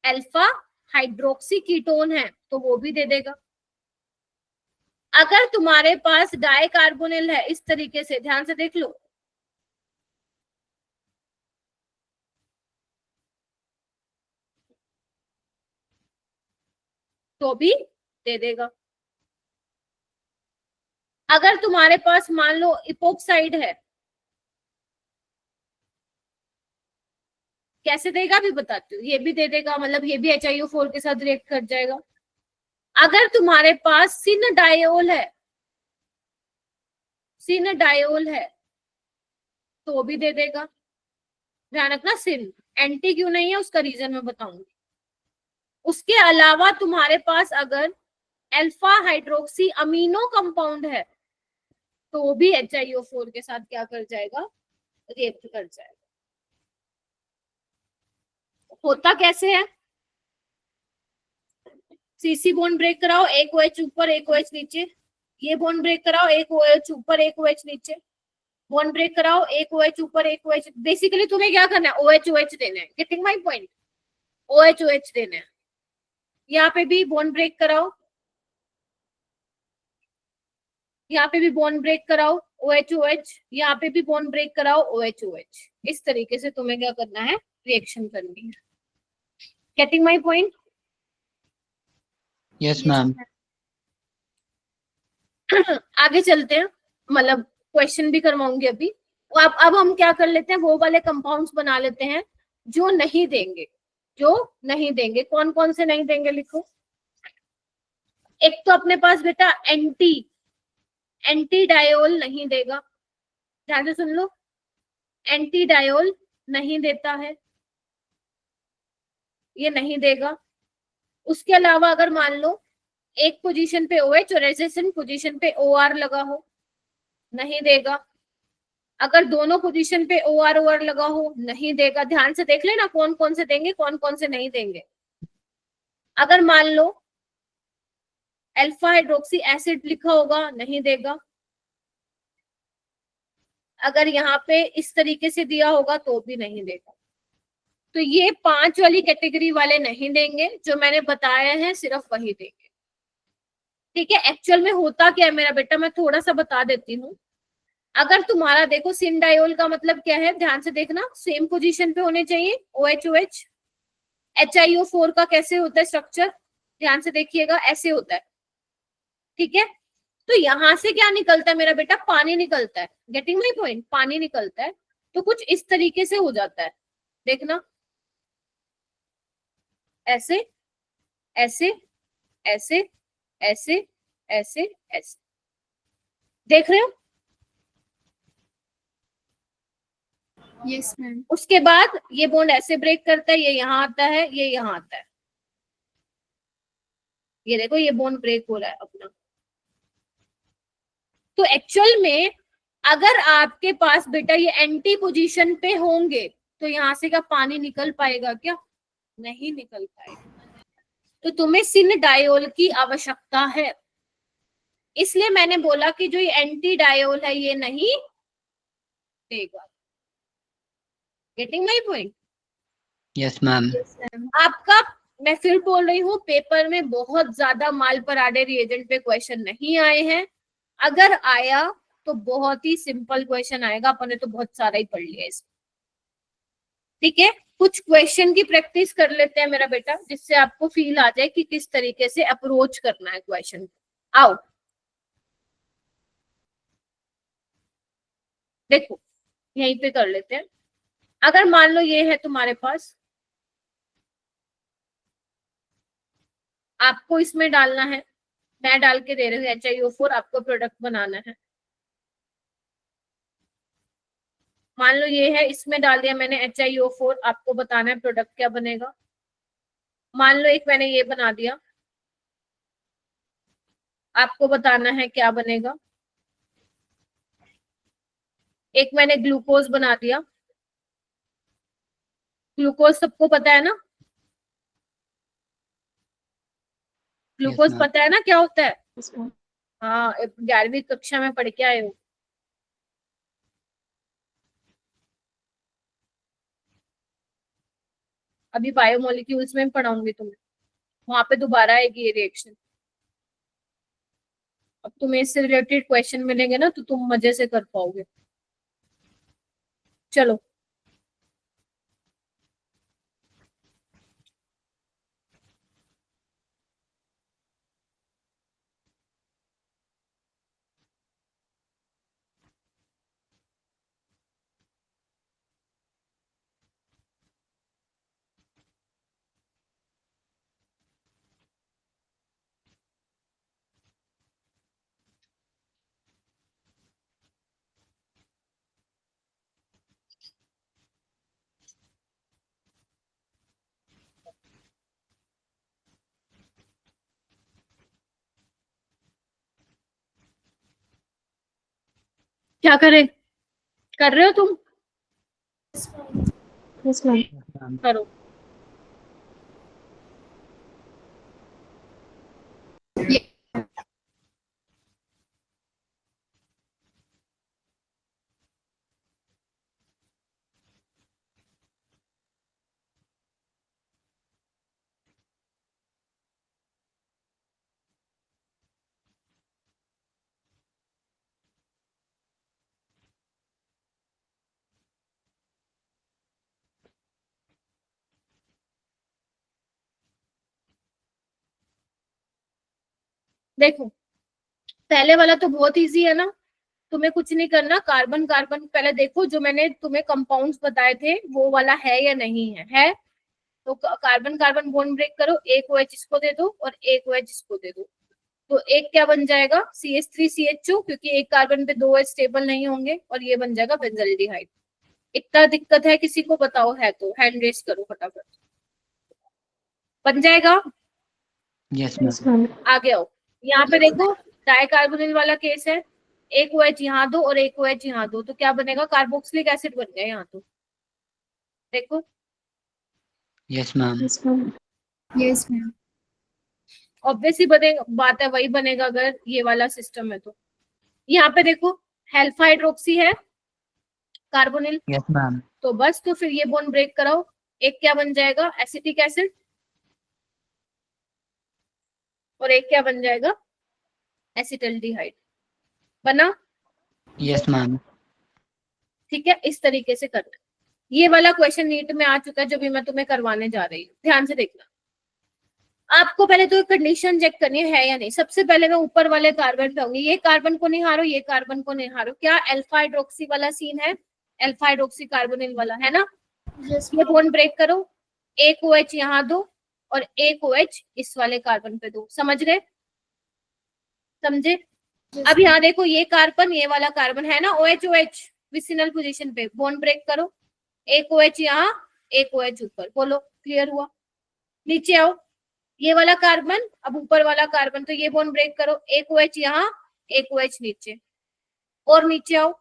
अल्फा हाइड्रोक्सी कीटोन है तो वो भी दे देगा। अगर तुम्हारे पास डाइकार्बोनिल है, इस तरीके से ध्यान से देख लो, तो भी दे देगा। अगर तुम्हारे पास मान लो इपोक्साइड है, कैसे देगा भी बताती हूँ, ये भी दे देगा, मतलब ये भी HiO4 के साथ रिएक्ट कर जाएगा। अगर तुम्हारे पास सिन डायोल है, सिन डायोल है तो भी दे देगा। ध्यान रखना, सिन एंटी क्यों नहीं है उसका रीजन मैं बताऊंगी। उसके अलावा तुम्हारे पास अगर अल्फा हाइड्रोक्सी अमीनो कंपाउंड है तो भी HiO4 के साथ क्या कर जाएगा? रिएक्ट कर जाएगा। होता कैसे है? CC बॉन्ड ब्रेक कराओ, एक OH ऊपर एक OH नीचे। ये बॉन्ड ब्रेक कराओ, एक OH ऊपर एक OH नीचे। बॉन्ड ब्रेक कराओ, एक OH ऊपर एक OH। बेसिकली तुम्हें क्या करना है? OH OH देना है। Getting my point? OH OH देना है। यहाँ पे भी बॉन्ड ब्रेक कराओ, यहाँ पे भी बॉन्ड ब्रेक कराओ, OH OH। यहाँ पे भी बॉन्ड ब्रेक कराओ, OH OH। इस तरीके से तुम्हें क्या करना है? रिएक्शन करनी है। Getting my point? Yes ma'am. आगे चलते हैं, मतलब क्वेश्चन भी करवाऊंगी अभी। अब हम क्या कर लेते हैं, वो वाले कंपाउंड्स बना लेते हैं जो नहीं देंगे। जो नहीं देंगे, कौन कौन से नहीं देंगे लिखो। एक तो अपने पास बेटा एंटी डायोल नहीं देगा। ध्यान से सुन लो, एंटी डायोल नहीं देता है, ये नहीं देगा। उसके अलावा अगर मान लो एक पोजीशन पे OH और एडजेसेंट पोजीशन पे OR लगा हो, नहीं देगा। अगर दोनों पोजीशन पे OR लगा हो, नहीं देगा। ध्यान से देख लेना कौन कौन से देंगे, कौन कौन से नहीं देंगे। अगर मान लो अल्फा हाइड्रोक्सी एसिड लिखा होगा, नहीं देगा। अगर यहाँ पे इस तरीके से दिया होगा तो भी नहीं देगा। तो ये 5 वाली कैटेगरी वाले नहीं देंगे, जो मैंने बताया है सिर्फ वही देंगे। ठीक है, एक्चुअल में होता क्या है मेरा बेटा, मैं थोड़ा सा बता देती हूँ। अगर तुम्हारा देखो सिन डायोल का मतलब क्या है, ध्यान से देखना, सेम पोजीशन पे होने चाहिए OH OH। HiO4 का कैसे होता है स्ट्रक्चर, ध्यान से देखिएगा, ऐसे होता है। ठीक है, तो यहां से क्या निकलता है मेरा बेटा? पानी निकलता है। Getting my point? पानी निकलता है। तो कुछ इस तरीके से हो जाता है, देखना। ऐसे ऐसे ऐसे ऐसे ऐसे ऐसे, देख रहे हो? Yes ma'am. उसके बाद ये बॉन्ड ऐसे ब्रेक करता है, ये यहाँ आता है, ये यहाँ आता है, ये देखो ये बॉन्ड ब्रेक हो रहा है अपना। तो एक्चुअल में अगर आपके पास बेटा ये एंटी पोजीशन पे होंगे तो यहाँ से क्या पानी निकल पाएगा क्या? नहीं निकल पाएगा। तो तुम्हें सिन डायोल की आवश्यकता है, इसलिए मैंने बोला कि जो ये एंटी डायोल है ये नहीं देगा। Getting my point? Yes ma'am. आपका, मैं फिर बोल रही हूँ, पेपर में बहुत ज्यादा माल पराडे रिएजेंट पे क्वेश्चन नहीं आए हैं। अगर आया तो बहुत ही सिंपल क्वेश्चन आएगा, अपन ने तो बहुत सारा ही पढ़ लिया इसमें। ठीक है, कुछ क्वेश्चन की प्रैक्टिस कर लेते हैं मेरा बेटा, जिससे आपको फील आ जाए कि किस तरीके से अप्रोच करना है क्वेश्चन। आओ देखो, यहीं पे कर लेते हैं। अगर मान लो ये है तुम्हारे पास, आपको इसमें डालना है, मैं डाल के दे रही हूँ HiO4, आपको प्रोडक्ट बनाना है। मान लो ये है, इसमें डाल दिया मैंने HiO4, आपको बताना है प्रोडक्ट क्या बनेगा। मान लो एक मैंने ये बना दिया, आपको बताना है क्या बनेगा। एक मैंने ग्लूकोज बना दिया, ग्लूकोज सबको पता है ना? Glucose ma'am. पता है ना क्या होता है? हाँ, 11वीं कक्षा में पढ़ के आए हो। अभी बायोमोलिक्यूल्स में पढ़ाऊंगी तुम्हें, वहां पे दोबारा आएगी ये रिएक्शन। अब तुम्हें इससे रिलेटेड क्वेश्चन मिलेंगे ना तो तुम मजे से कर पाओगे। चलो क्या करें, कर रहे हो तुम? Yes, ma'am. करो। देखो, पहले वाला तो बहुत इजी है ना, तुम्हें कुछ नहीं करना। कार्बन कार्बन पहले देखो, जो मैंने तुम्हें कंपाउंड्स बताए थे वो वाला है या नहीं है? है तो कार्बन कार्बन बॉन्ड ब्रेक करो, एक OH इसको दे दो और एक OH इसको दे दो, तो एक क्या बन जाएगा? CH3CHO, क्योंकि एक कार्बन पे 2 OH स्टेबल नहीं होंगे, और ये बन जाएगा बेंजल्डिहाइड। इतना दिक्कत है किसी को? बताओ, है तो हैंड रेस करो फटाफट। बन जाएगा? Yes Yes, ma'am. ma'am. आगे आओ, यहाँ पे देखो डाइकार्बोनिल वाला केस है, एक OH यहाँ दो और एक OH यहाँ दो, तो क्या बनेगा? कार्बोक्सिलिक एसिड बन गया यहाँ तो। देखो, yes ma'am. Yes, ma'am. Yes ma'am. Obviously बात है, वही बनेगा अगर ये वाला सिस्टम है तो। यहाँ पे देखो हेल्फा हाइड्रोक्सी है कार्बोनिल, यस मैम। तो बस, तो फिर ये बॉन्ड ब्रेक कराओ, एक क्या बन जाएगा? एसिटिक एसिड, और एक क्या बन जाएगा? एसिटल्डिहाइड। बना? Yes ma'am. ठीक है, इस तरीके से करना। ये वाला क्वेश्चन नीट में आ चुका है जो भी मैं तुम्हें करवाने जा रही हूँ, ध्यान से देखना। आपको पहले तो कंडीशन चेक करनी है या नहीं। सबसे पहले मैं ऊपर वाले कार्बन पे आऊंगी, ये कार्बन को नहीं हारो, ये कार्बन को नहीं हारो, क्या अल्फा हाइड्रोक्सी वाला सीन है? अल्फा हाइड्रोक्सी कार्बोनिल वाला है ना? यस ये बॉन्ड ब्रेक करो, एक OH यहाँ दो और एक OH इस वाले कार्बन पे दो। समझ गए? समझे? अब यहाँ देखो ये कार्बन, ये वाला कार्बन है ना OH OH विसिनल पोजीशन पे, बॉन्ड ब्रेक करो, एक OH यहाँ, एक OH ऊपर। बोलो क्लियर हुआ? नीचे आओ, ये वाला कार्बन, अब ऊपर वाला कार्बन, तो ये बॉन्ड ब्रेक करो, एक OH यहाँ, एक OH नीचे। और नीचे आओ,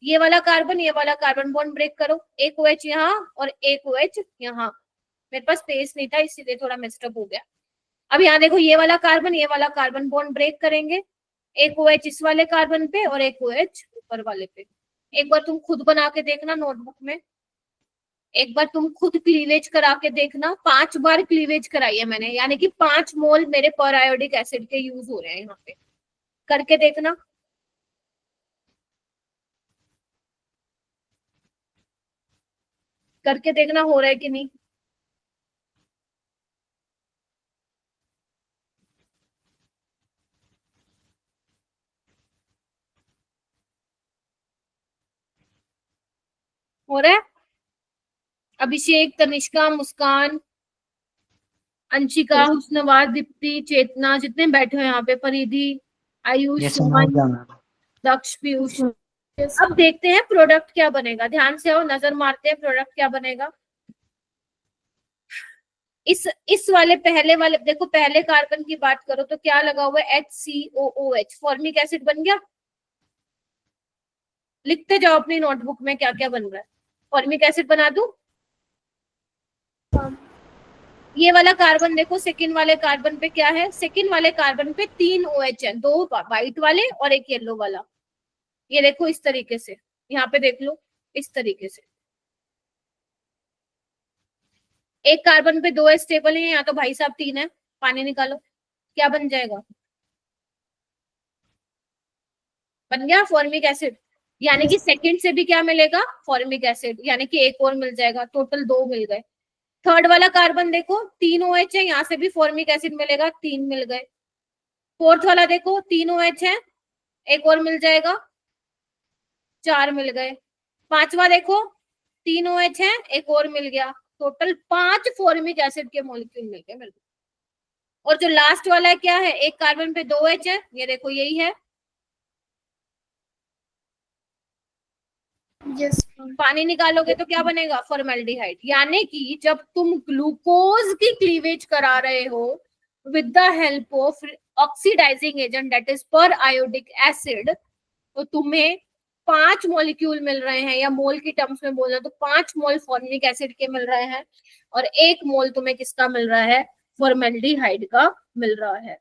ये वाला कार्बन, ये वाला कार्बन, बॉन्ड ब्रेक करो, एक OH यहाँ और एक OH यहाँ। मेरे पास स्पेस नहीं था इसीलिए थोड़ा मिस्टेक हो गया। अब यहाँ देखो ये वाला कार्बन बॉन्ड ब्रेक करेंगे, एक OH इस वाले कार्बन पे और एक OH ऊपर वाले पे। एक बार तुम खुद बना के देखना नोटबुक में, एक बार तुम खुद क्लीवेज करा के देखना। 5 बार क्लीवेज कराई है मैंने, यानी कि 5 मोल मेरे पर आयोडिक एसिड के यूज हो रहे हैं यहाँ पे। करके देखना। करके देखना हो रहा है कि नहीं। हो रहा है? अभिषेक, तनिष्का, मुस्कान, अंशिका, हुस्नवार, दीप्ति, चेतना, जितने बैठे हो यहाँ पे, परिधि, आयुष, यस सुमन, मैम। दक्ष, पीयूष। अब देखते हैं प्रोडक्ट क्या बनेगा। ध्यान से आओ, नजर मारते हैं प्रोडक्ट क्या बनेगा। इस वाले पहले वाले देखो, पहले कार्बन की बात करो तो क्या लगा हुआ है, HCOOH, फॉर्मिक एसिड बन गया। लिखते जाओ अपनी नोटबुक में क्या क्या बन रहा है। फॉर्मिक एसिड बना दूं? ये वाला कार्बन देखो, सेकंड वाले कार्बन पे क्या है, सेकंड वाले कार्बन पे 3 OH है, 2 व्हाइट वाले और एक येलो वाला। ये देखो इस तरीके से, यहाँ पे देख लो इस तरीके से। एक कार्बन पे 2 स्टेबल है, यहाँ तो भाई साहब 3 है। पानी निकालो, क्या बन जाएगा? बन गया फॉर्मिक एसिड। यानी कि सेकंड से भी क्या मिलेगा, फॉर्मिक एसिड, यानी कि एक और मिल जाएगा, टोटल 2 मिल गए। थर्ड वाला कार्बन देखो 3 OH है, यहाँ से भी फॉर्मिक एसिड मिलेगा, 3 मिल गए। फोर्थ वाला देखो 3 OH है, एक और मिल जाएगा, 4 मिल गए। पांचवा देखो 3 OH है, एक और मिल गया, टोटल 5 फॉर्मिक एसिड के मॉलिक्यूल मिल गए मेरे को। और जो लास्ट वाला है क्या है, एक कार्बन पे 2 OH है, ये देखो यही है। यस पानी निकालोगे तो क्या बनेगा, फॉर्मेल्डिहाइड। यानी कि जब तुम ग्लूकोज की क्लीवेज करा रहे हो with the help of oxidising agent that is periodic acid, तो तुम्हें 5 मॉलिक्यूल मिल रहे हैं, या मोल की टर्म्स में बोलना तो 5 मोल फॉर्मिक एसिड के मिल रहे हैं और 1 मोल तुम्हें किसका मिल रहा है, फॉर्मेल्डिहाइड का मिल रहा है।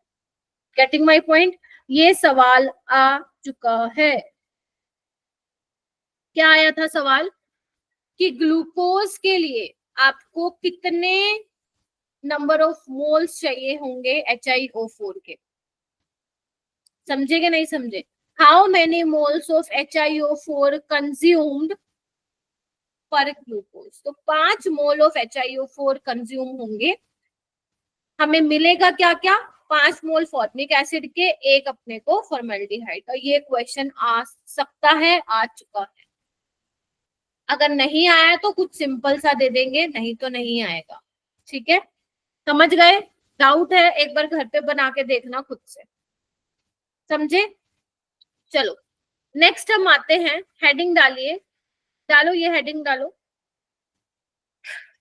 Getting my point? ये सवाल आ चुका है। क्या आया था सवाल कि ग्लूकोज के लिए आपको कितने नंबर ऑफ मोल्स चाहिए होंगे HiO4 के। समझे कि नहीं समझे? How many moles of HiO4 consumed पर ग्लूकोज। तो 5 मोल ऑफ HiO4 कंज्यूम होंगे। हमें मिलेगा क्या क्या, 5 मोल फॉर्मिक एसिड के, एक अपने को फॉर्मेल्डिहाइड का। ये क्वेश्चन आ सकता है, आ चुका है। अगर नहीं आया तो कुछ सिंपल सा दे देंगे, नहीं तो नहीं आएगा। ठीक है, समझ गए? डाउट है एक बार घर पे बना के देखना खुद से। समझे? चलो नेक्स्ट हम आते हैं, हेडिंग डालिए, डालो ये हेडिंग डालो।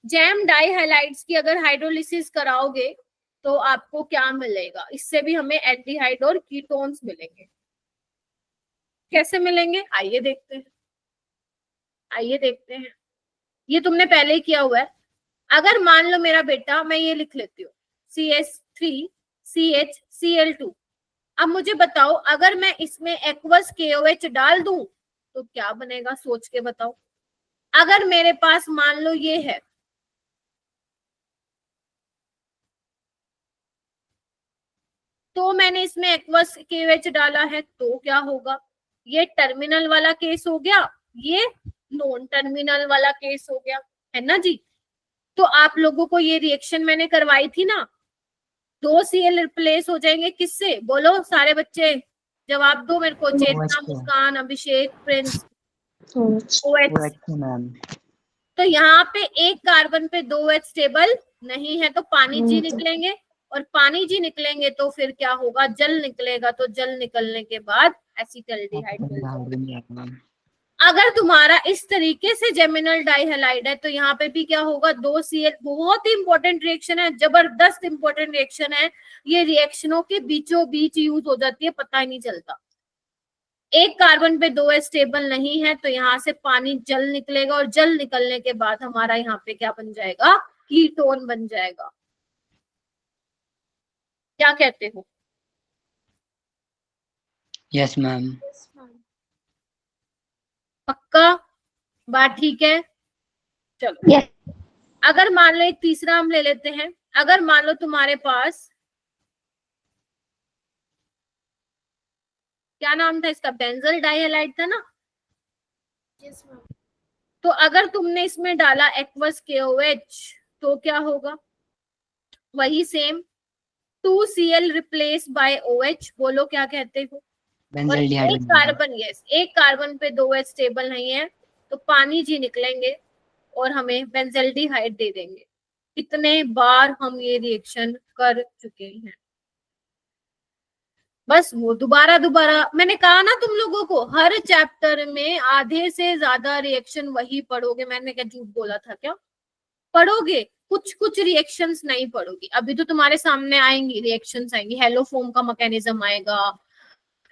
जैम डाइहाइलाइड्स की अगर हाइड्रोलिसिस कराओगे तो आपको क्या मिलेगा, इससे भी हमें एल्डिहाइड और कीटोन्स मिलेंगे। कैसे मिलेंगे आइए देखते हैं, आइए देखते हैं। ये तुमने पहले ही किया हुआ है। अगर मान लो मेरा बेटा, मैं ये लिख लेती हूँ CH3CHCl2। अब मुझे बताओ अगर मैं इसमें एक्वस KOH डाल दूं तो क्या बनेगा, सोच के बताओ। अगर मेरे पास मान लो ये है, तो मैंने इसमें एक्वस KOH डाला है तो क्या होगा, ये टर्मिनल वाला केस हो गया, ये नॉन टर्मिनल वाला केस हो गया, है ना जी। तो आप लोगों को ये रिएक्शन मैंने करवाई थी ना, 2 Cl रिप्लेस हो जाएंगे किससे, बोलो सारे बच्चे जवाब दो मेरे को। चेतना, मुस्कान, अभिषेक, प्रिंस। OH। मैम। तो तो यहाँ पे एक कार्बन पे 2 H स्टेबल नहीं है, तो पानी जी निकलेंगे, और पानी जी निकलेंगे तो फिर क्या होगा, जल निकलेगा, तो जल निकलने के बाद एसिटाल्डिहाइड मिल जाएगा। अगर तुम्हारा इस तरीके से जेमिनल डाइहैलाइड है तो यहाँ पे भी क्या होगा, 2Cl, बहुत ही इंपॉर्टेंट रिएक्शन है, जबरदस्त इंपॉर्टेंट रिएक्शन है, ये रिएक्शनों के बीचों बीच यूज हो जाती है, पता ही नहीं चलता। एक कार्बन पे 2 H स्टेबल नहीं है तो यहाँ से पानी जल निकलेगा, और जल निकलने के बाद हमारा यहाँ पे क्या बन जाएगा, कीटोन बन जाएगा। क्या कहते हो? Yes ma'am. पक्का बात ठीक है? चलो Yes. अगर मान लो एक तीसरा हम ले लेते हैं, अगर मान लो तुम्हारे पास क्या नाम था इसका, बेंजल डाइहैलाइड था ना। तो अगर तुमने इसमें डाला एक्वस KOH तो क्या होगा, वही same 2Cl replace by OH, बोलो क्या कहते हो। और बेंजल्डिहाइड एक कार्बन, यस, एक कार्बन पे 2 H स्टेबल नहीं है तो पानी जी निकलेंगे और हमें बेंजल्डिहाइड दे देंगे। कितने बार हम ये रिएक्शन कर चुके हैं, बस वो दोबारा दोबारा, मैंने कहा ना तुम लोगों को हर चैप्टर में आधे से ज्यादा रिएक्शन वही पढ़ोगे, मैंने क्या झूठ बोला था क्या, पढ़ोगे, कुछ कुछ रिएक्शंस नहीं पढ़ोगी। अभी तो तुम्हारे सामने आएंगी रिएक्शंस, आएंगी, हेलोफोम का मैकेनिज्म आएगा,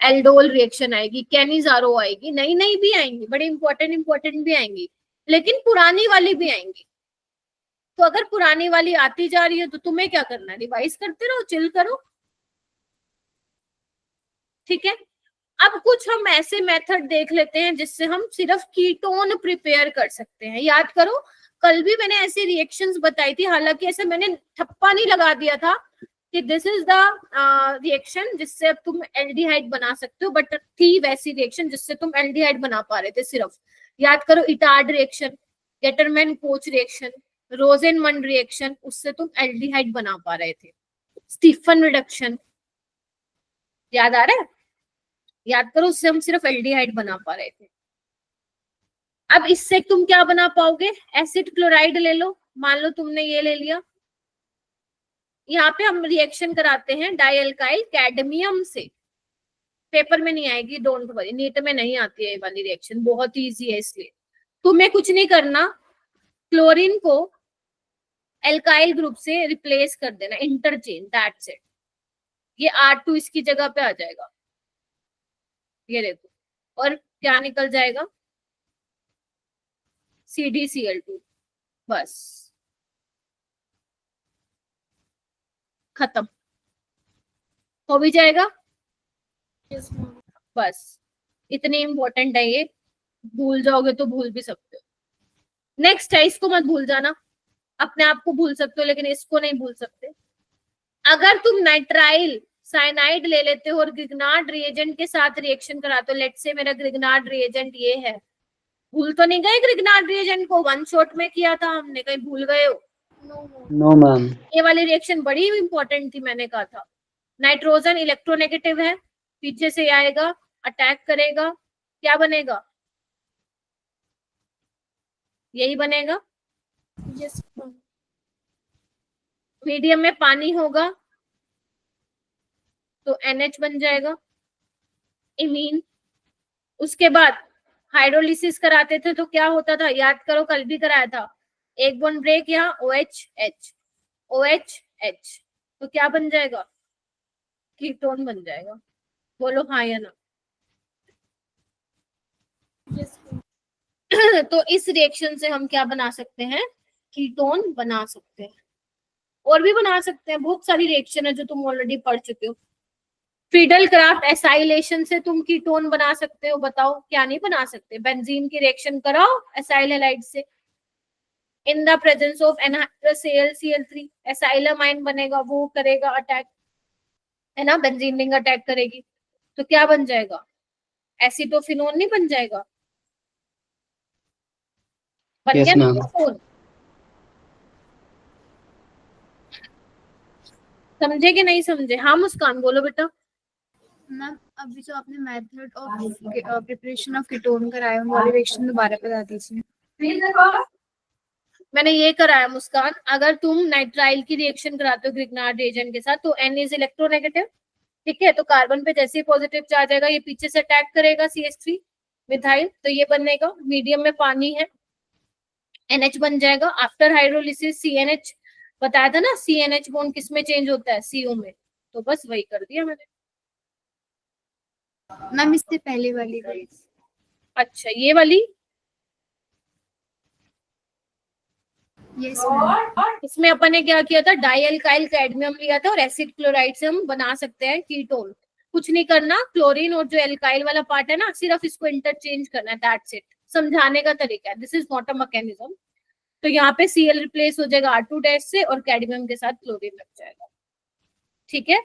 एल्डोल रिएक्शन आएगी, कैनिजारो आएगी, नई नई भी आएंगी, बड़ी इंपॉर्टेंट भी आएंगी, लेकिन पुरानी वाली भी आएंगी। तो अगर पुरानी वाली आती जा रही है तो तुम्हें क्या करना है, रिवाइज करते रहो, चिल करो, ठीक है। अब कुछ हम ऐसे मेथड देख लेते हैं जिससे हम सिर्फ कीटोन प्रिपेयर कर सकते हैं। याद करो कल भी मैंने ऐसी रिएक्शंस बताई थी, हालांकि ऐसे मैंने ठप्पा नहीं लगा दिया था कि दिस इज द रिएक्शन जिससे अब तुम एल्डिहाइड बना सकते हो, बट थी वैसी रिएक्शन जिससे तुम एल्डिहाइड बना पा रहे थे सिर्फ। याद करो Etard reaction, Gattermann Koch reaction, Rosenmund reaction, उससे तुम एल्डिहाइड बना पा रहे थे। स्टीफन रिडक्शन याद आ रहा है, याद करो उससे हम सिर्फ एल्डिहाइड बना पा रहे थे। अब इससे तुम क्या बना पाओगे, एसिड क्लोराइड ले लो, मान लो तुमने ये ले लिया, यहाँ पे हम रिएक्शन कराते हैं डाइअल्काइल कैडमियम से, पेपर में नहीं आएगी, डोंट वरी, नीट में नहीं आती है ये वाली रिएक्शन, बहुत इजी है, इसलिए तुम्हें कुछ नहीं करना, क्लोरीन को एल्काइल ग्रुप से रिप्लेस कर देना, इंटरचेंज, दैट्स इट। ये R2 इसकी जगह पे आ जाएगा, ये देखो, और क्या निकल जाएगा, CdCl2, बस खत्म हो भी जाएगा। बस इतनी इंपॉर्टेंट है ये, भूल जाओगे तो भूल भी सकते हो। नेक्स्ट है, इसको मत भूल जाना, अपने आप को भूल सकते हो लेकिन इसको नहीं भूल सकते। अगर तुम नाइट्राइल साइनाइड ले लेते हो और ग्रिग्नार्ड रिएजेंट के साथ रिएक्शन कराते हो, लेट से मेरा ग्रिग्नार्ड रिएजेंट ये है, भूल तो नहीं गए ग्रिग्नार्ड रिएजेंट को, वन शॉट में किया था हमने, कहीं भूल गए हो? No ma'am. ये वाली रिएक्शन बड़ी इंपॉर्टेंट थी, मैंने कहा था। नाइट्रोजन इलेक्ट्रोनेगेटिव है, पीछे से आएगा, अटैक करेगा, क्या बनेगा, यही बनेगा। मीडियम में पानी होगा तो NH बन जाएगा, इमीन। उसके बाद हाइड्रोलिसिस कराते थे तो क्या होता था, याद करो कल भी कराया था, एक बॉन्ड ब्रेक, यहाँ OH OH, तो क्या बन जाएगा, कीटोन बन जाएगा। बोलो हाँ या ना। तो इस रिएक्शन से हम क्या बना सकते हैं, कीटोन बना सकते हैं, और भी बना सकते हैं, बहुत सारी रिएक्शन है जो तुम ऑलरेडी पढ़ चुके हो। फ्रीडल क्राफ्ट एसाइलेशन से तुम कीटोन बना सकते हो, बताओ क्या नहीं बना सकते, बेंजीन की रिएक्शन कराओ एसाइल हैलाइड से, in the presence of anhydrous Cl3 एसाइलमाइन बनेगा, वो करेगा अटैक, है ना, बेंजीन रिंग अटैक करेगी, तो क्या बन जाएगा, एसिटोफिनोन नहीं बन जाएगा, बन Yes, गया ma'am. कीटोन। समझे कि नहीं समझे? हाँ मुस्कान बोलो बेटा। मैम अभी जो आपने method of preparation of ketone कराया उन वाली रिएक्शन दोबारा बता दीजिए। मैंने ये कराया मुस्कान, अगर तुम नाइट्राइल की रिएक्शन कराते हो ग्रिग्नार्ड एजेंट के साथ तो N इज इलेक्ट्रोनेगेटिव, ठीक है, तो कार्बन पे जैसे ही पॉजिटिव चार्ज आएगा ये पीछे से अटैक करेगा CH3 मिथाइल, तो ये बनेगा, मीडियम में पानी है, NH बन जाएगा। आफ्टर हाइड्रोलिसिस CNH बताया था ना, CNH बॉन्ड किस में चेंज होता है, CO में, तो बस वही कर दिया मैंने। मैम इससे पहले वाली गाइस। अच्छा ये वाली, यस मैम। इसमें अपन ने क्या किया था, डाइअल्काइल कैडमियम लिया था और एसिड क्लोराइड से हम बना सकते हैं कीटोन। कुछ नहीं करना, क्लोरीन और जो एल्काइल वाला पार्ट है ना, सिर्फ इसको इंटरचेंज करना है, दैट्स इट। समझाने का तरीका है, this is not a mechanism. तो यहाँ पे Cl रिप्लेस हो जाएगा R2 डैश से और कैडमियम के साथ क्लोरीन लग जाएगा, ठीक है।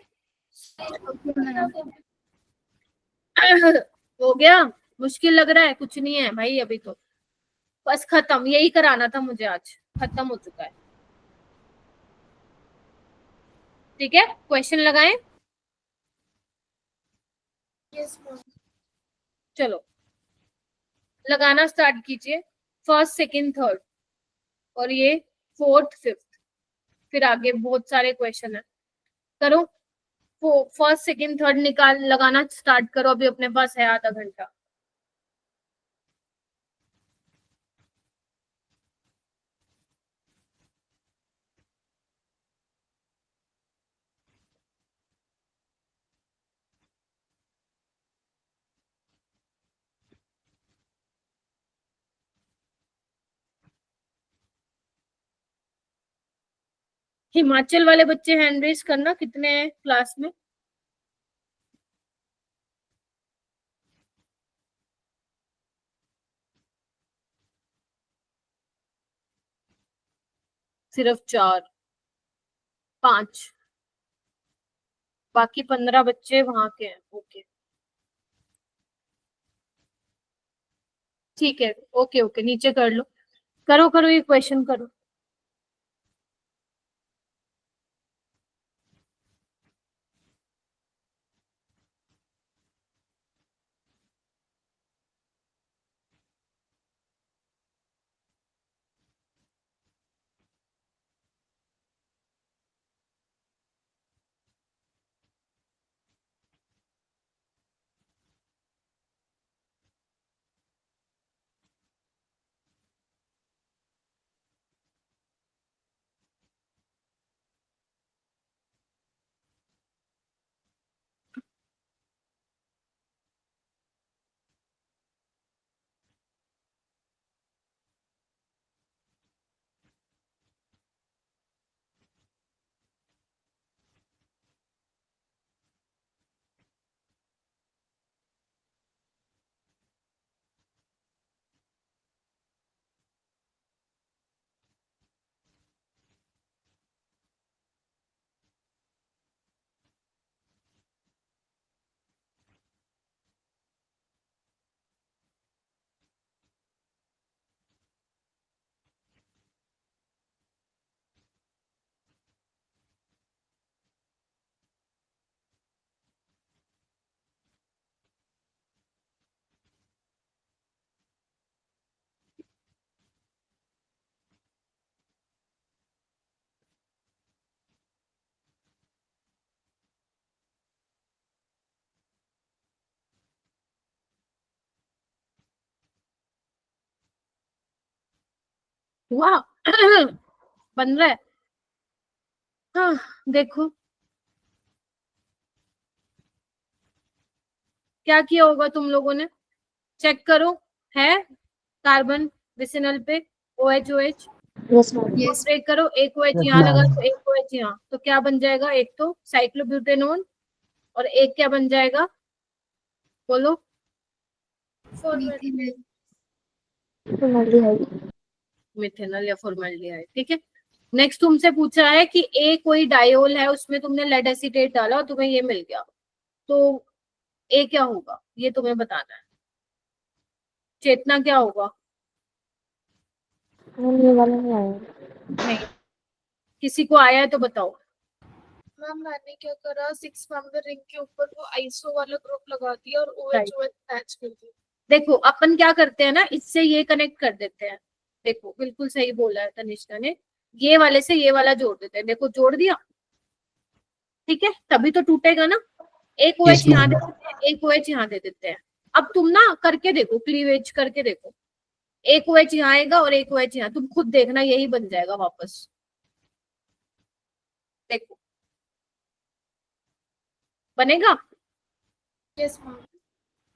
हो गया, मुश्किल लग रहा है, कुछ नहीं है भाई अभी तो, बस खत्म, यही कराना था मुझे आज, खत्म हो चुका है, ठीक है। क्वेश्चन लगाएं, चलो लगाना स्टार्ट कीजिए, फर्स्ट सेकंड थर्ड, और ये फोर्थ फिफ्थ, फिर आगे बहुत सारे क्वेश्चन है, करो। फर्स्ट सेकंड थर्ड निकाल लगाना स्टार्ट करो, अभी अपने पास है आधा घंटा। हिमाचल वाले बच्चे हैंड रेज करना, कितने हैं क्लास में? सिर्फ 4 5, बाकी 15 बच्चे वहां के हैं, ओके ठीक है, ओके ओके, नीचे कर लो, करो करो ये क्वेश्चन करो। वाह बन रहा है, हाँ देखो क्या किया होगा तुम लोगों ने, चेक करो, है कार्बन विसिनल पे OH OH, Yes, ma'am. Yes break करो, एक OH Yes, यहाँ लगा ma'am. तो एक OH यहाँ, तो क्या बन जाएगा, एक तो साइक्लोब्यूटेनोन और एक क्या बन जाएगा, बोलो। Formaldehyde. मिथेनॉल या फॉर्मल्डिहाइड, ठीक है। नेक्स्ट तुमसे पूछा है कि ए कोई डायोल है, उसमें तुमने लेड एसीटेट डाला और तुम्हें ये मिल गया, तो ए क्या होगा ये तुम्हें बताना है। चेतना क्या होगा? मैम ये वाला नहीं आया। नहीं, किसी को आया है तो बताओ। मैम मैंने क्या करा, 6 मेंबर रिंग के ऊपर वो आइसो वाला ग्रुप लगा दिया और Right. OH OH अटैच कर दिया। देखो अपन क्या करते हैं ना, इससे ये कनेक्ट कर देते हैं, देखो बिल्कुल सही बोला है तनिष्का ने, ये वाले से ये वाला जोड़ देते हैं, देखो जोड़ दिया, ठीक है, तभी तो टूटेगा ना। एक Yes, OH यहाँ दे ma'am. देते हैं, एक OH यहाँ दे देते हैं। अब तुम ना करके देखो, क्लीवेज करके देखो, एक OH यहाँ आएगा और एक OH यहाँ, तुम खुद देखना यही बन जाएगा वापस, देखो बनेगा। Yes ma'am.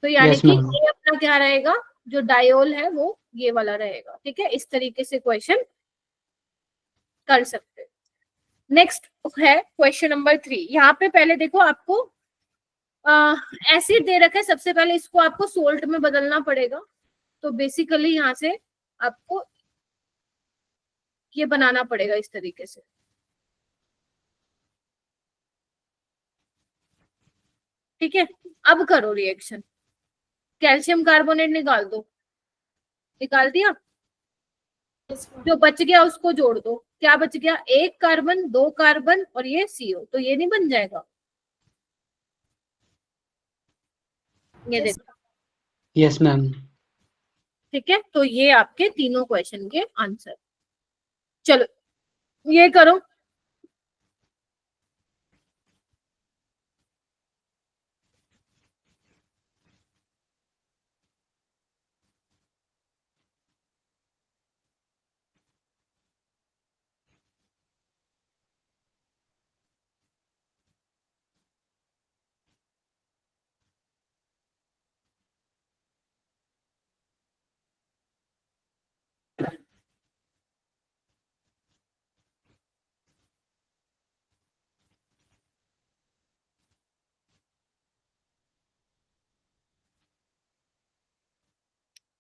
तो यानी Yes, कि ma'am. ये अपना क्या रहेगा, जो डायोल है वो ये वाला रहेगा, ठीक है, इस तरीके से क्वेश्चन कर सकते हैं। नेक्स्ट है क्वेश्चन नंबर 3। यहाँ पे पहले देखो आपको एसिड दे रखा है, सबसे पहले इसको आपको सोल्ट में बदलना पड़ेगा। तो बेसिकली यहाँ से आपको ये बनाना पड़ेगा इस तरीके से, ठीक है। अब करो रिएक्शन, कैल्शियम कार्बोनेट निकाल दो, निकाल दिया, यस मैम। जो बच गया उसको जोड़ दो, क्या बच गया, एक कार्बन, दो कार्बन और ये CO, तो ये नहीं बन जाएगा, ये Yes, देखो, Yes, ma'am. ठीक है। तो ये आपके तीनों क्वेश्चन के आंसर। चलो ये करो,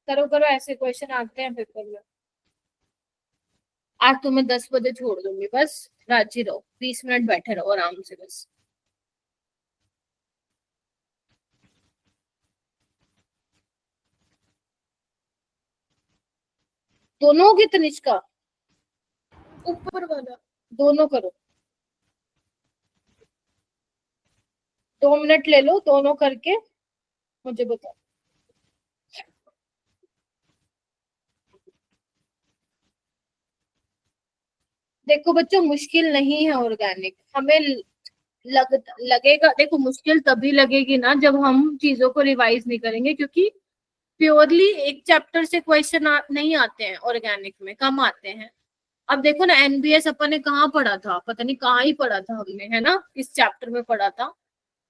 करो करो, ऐसे क्वेश्चन आते हैं पेपर में। आज तुम्हें 10 बजे छोड़ दूंगी, बस राजी रहो, 20 मिनट बैठे रहो आराम से बस। दोनों की तनिष्का, ऊपर वाला। दोनों करो, 2 मिनट ले लो, दोनों करके मुझे बताओ। देखो बच्चों मुश्किल नहीं है ऑर्गेनिक, हमें लगेगा, देखो मुश्किल तभी लगेगी ना जब हम चीजों को रिवाइज नहीं करेंगे, क्योंकि प्योरली एक चैप्टर से क्वेश्चन नहीं आते हैं ऑर्गेनिक में, कम आते हैं। अब देखो ना NBS अपन ने कहाँ पढ़ा था, पता नहीं कहाँ ही पढ़ा था हमने, है ना, किस चैप्टर में पढ़ा था,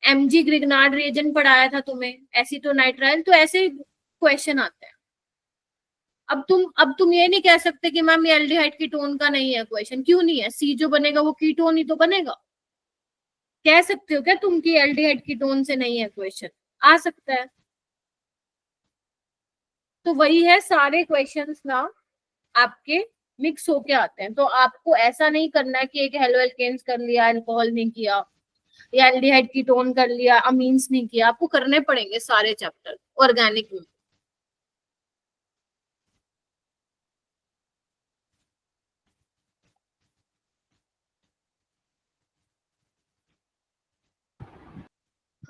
MG ग्रिग्नार्ड रिएजेंट पढ़ाया था तुम्हें, एसीटोनाइट्राइल, तो ऐसे क्वेश्चन आते हैं। अब तुम ये नहीं कह सकते कि मैम ये एल्डिहाइड कीटोन का नहीं है क्वेश्चन, क्यों नहीं है, C जो बनेगा वो कीटोन ही तो बनेगा। कह सकते हो क्या तुम कि एल्डिहाइड कीटोन से नहीं है क्वेश्चन, आ सकता है। तो वही है, सारे क्वेश्चंस ना आपके मिक्स होके आते हैं, तो आपको ऐसा नहीं करना है कि एक हेलो एल्केन्स कर लिया, अल्कोहल नहीं किया, या एल्डिहाइड कीटोन कर लिया, अमीन्स नहीं किया, आपको करने पड़ेंगे सारे चैप्टर ऑर्गेनिक में।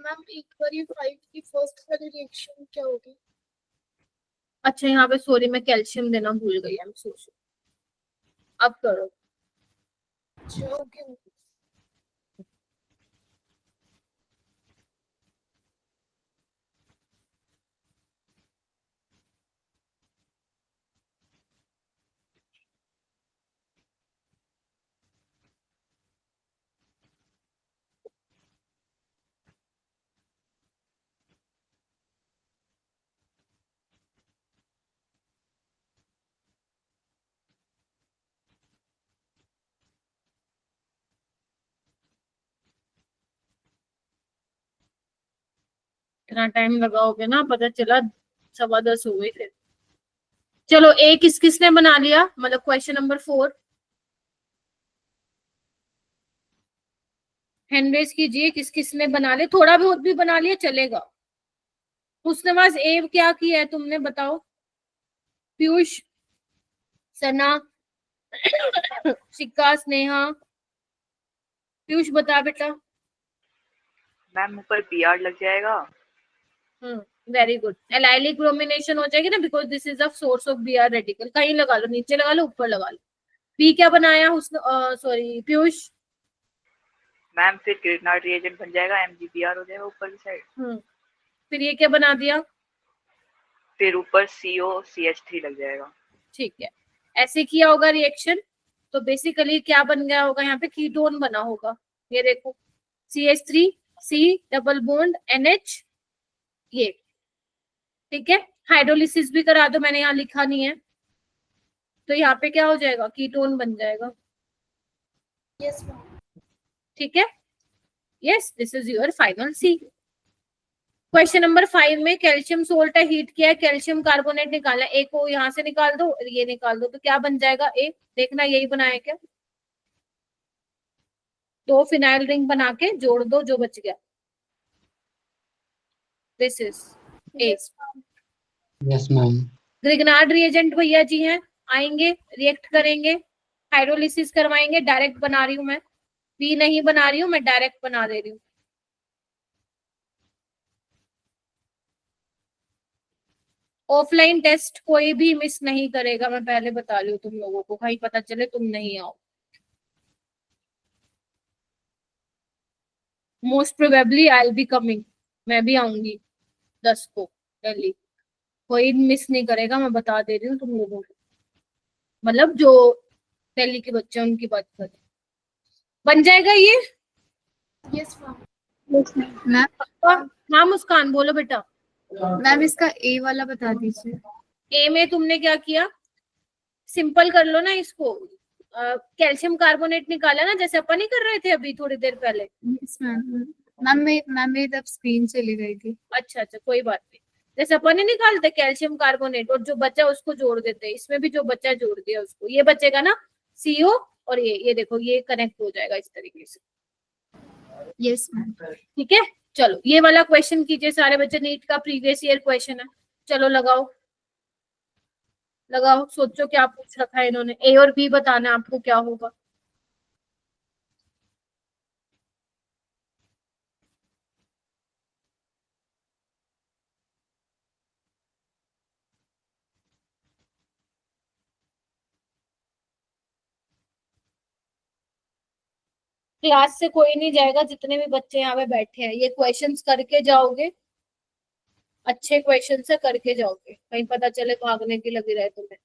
मैम एक बार ये 5 की फर्स्ट वाली रिएक्शन क्या होगी? अच्छा यहाँ पे सॉरी मैं कैल्शियम देना भूल गई, आई एम सो सॉरी। अब करो, अच्छा ओके। इतना टाइम लगाओगे ना, पता चला 10:15 हो गई फिर। चलो एक किस किसने बना लिया, मतलब क्वेश्चन नंबर 4, हैंड रेज कीजिए, किस किसने बना लिया, थोड़ा बहुत भी बना लिया चलेगा। उसने ए क्या किया है तुमने बताओ, पीयूष, सना, शिक्का, स्नेहा, पीयूष बता बेटा। मैम ऊपर PR लग जाएगा। Very good. एलाइलिक ब्रोमिनेशन हो जाएगी ना, because this is a source of B R radical. कहीं लगा लो, नीचे लगा लो, ऊपर लगा लो। पी क्या बनाया उसने, सॉरी पीयूष? मैम फिर ग्रिग्नार्ड रिएजेंट बन जाएगा, MgBr हो जाएगा ऊपर की साइड। फिर ये क्या बना दिया? फिर ऊपर COCH3 लग जाएगा। ठीक है, ऐसे किया होगा रिएक्शन, तो बेसिकली क्या बन गया होगा यहाँ पे? कीटोन बना होगा। ये देखो CH3 C double bond NH, ये ठीक है। हाइड्रोलिसिस भी करा दो, मैंने यहाँ लिखा नहीं है, तो यहाँ पे क्या हो जाएगा? कीटोन बन जाएगा। Yes ma'am. ठीक है, yes, this is your final C. Question number 5 में कैल्शियम सोल्ट है, हीट किया है, कैल्शियम कार्बोनेट निकालना है। ए को यहाँ से निकाल दो और ये निकाल दो, तो क्या बन जाएगा? ए, देखना यही बनाया क्या? 2 फिनाइल रिंग बना के जोड़ दो जो बच गया। This is a. Yes ma'am. Grignard reagent भैया जी हैं, आएंगे, रिएक्ट करेंगे, हाइड्रोलिसिस करवाएंगे। डायरेक्ट बना रही हूँ मैं, पी नहीं बना रही हूँ मैं, डायरेक्ट बना दे रही हूँ। ऑफलाइन टेस्ट कोई भी मिस नहीं करेगा, मैं पहले बता रही हूँ तुम लोगों को, कहीं पता चले तुम नहीं आओ। Most probably I will be coming, मैं भी आऊंगी 10 को दिल्ली। कोई मिस नहीं करेगा, मैं बता दे रही हूँ तुम लोगों को, मतलब जो दिल्ली के बच्चे हैं उनकी बात कर। बन जाएगा ये? Yes ma'am. मैम हाँ मुस्कान बोलो बेटा। मैम इसका ए वाला बता दीजिए। ए में तुमने क्या किया? सिंपल कर लो ना इसको। कैल्शियम कार्बोनेट निकाला ना, जैसे अपन नहीं कर रहे थे अभी थोड़ी देर पहले। यस मैम मेरी तब स्क्रीन चली गई थी। अच्छा अच्छा, कोई बात नहीं। जैसे अपन नहीं निकालते कैल्शियम कार्बोनेट, और जो बचा उसको जोड़ देते हैं, इसमें भी जो बचा जोड़ दिया उसको, ये बचेगा ना CO, और ये देखो ये कनेक्ट हो जाएगा इस तरीके से। Yes ma'am. ठीक है, चलो ये वाला क्वेश्चन कीजिए सारे बच्चे, नीट का प्रीवियस ईयर क्वेश्चन है। चलो लगाओ लगाओ, सोचो क्या पूछ रखा है इन्होंने। ए और बी बताना है आपको क्या होगा। क्लास से कोई नहीं जाएगा, जितने भी बच्चे यहाँ पे बैठे हैं, ये क्वेश्चंस करके जाओगे, अच्छे क्वेश्चन से करके जाओगे, कहीं पता चले भागने की लगी रहे तुम्हें।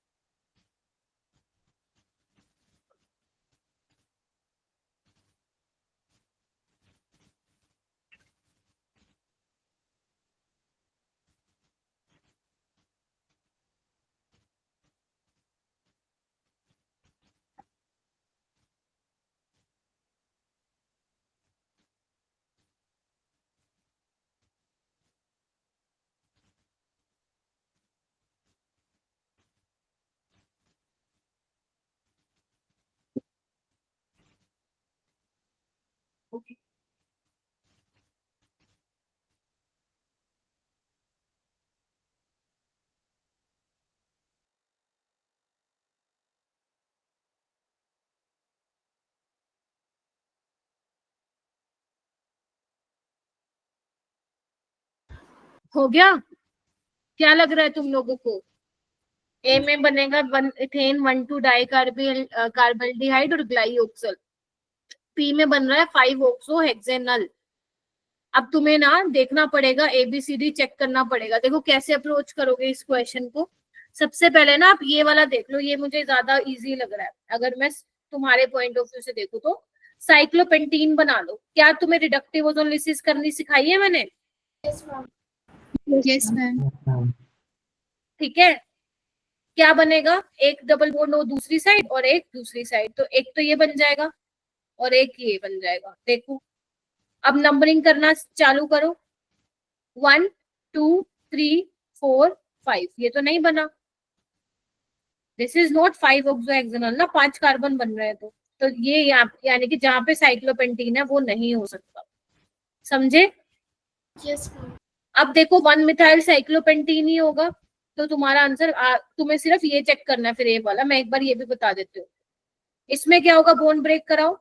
Okay. हो गया? क्या लग रहा है तुम लोगों को? ए में बनेगा 1 इथेन 1,2 डाई कार्बल्डिहाइड और ग्लाइऑक्सल। पी में बन रहा है 5 ऑक्सो हेक्सेनल। अब तुम्हें ना देखना पड़ेगा, ABCD चेक करना पड़ेगा। देखो कैसे अप्रोच करोगे इस क्वेश्चन को। सबसे पहले ना आप ये वाला देख लो, ये मुझे ज्यादा इजी लग रहा है अगर मैं तुम्हारे पॉइंट ऑफ व्यू से देखूं तो। साइक्लोपेंटीन बना लो। क्या तुम्हें रिडक्टिव ओजोलिसिस करनी सिखाई है मैंने? Yes ma'am. Yes ma'am. ठीक है, क्या बनेगा? एक डबल बॉन्ड हो दूसरी साइड और एक दूसरी साइड, तो एक तो ये बन जाएगा और एक ये बन जाएगा। देखो अब नंबरिंग करना चालू करो, 1 2 3 4 5। ये तो नहीं बना, दिस इज नॉट 5 ऑक्सोहेक्सेनल ना, 5 कार्बन बन रहे हैं तो ये यानी कि जहां पे साइक्लोपेंटीन है वो नहीं हो सकता। समझे? Yes ma'am. अब देखो 1 मिथाइल साइक्लोपेंटीन ही होगा, तो तुम्हारा आंसर तुम्हें सिर्फ ये चेक करना है। फिर ये वाला मैं एक बार ये भी बता देती हूँ। इसमें क्या होगा? बॉन्ड ब्रेक कराओ,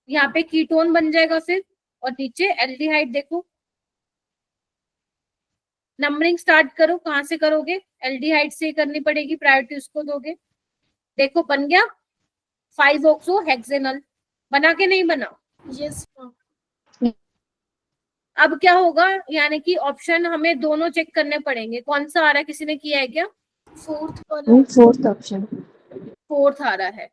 यहाँ पे कीटोन बन जाएगा फिर, और नीचे एल्डिहाइड देखो, नंबरिंग स्टार्ट करो, कहाँ से करोगे? एल्डिहाइड से करनी पड़ेगी, प्रायोरिटी उसको दोगे। देखो बन गया 5 ऑक्सो हेक्सेनल, बना के नहीं बना? Yes ma'am. अब क्या होगा, यानी कि ऑप्शन हमें दोनों चेक करने पड़ेंगे। कौन सा आ रहा है, किसी ने किया है क्या? फोर्थ वाला। Fourth option. फोर्थ आ रहा है,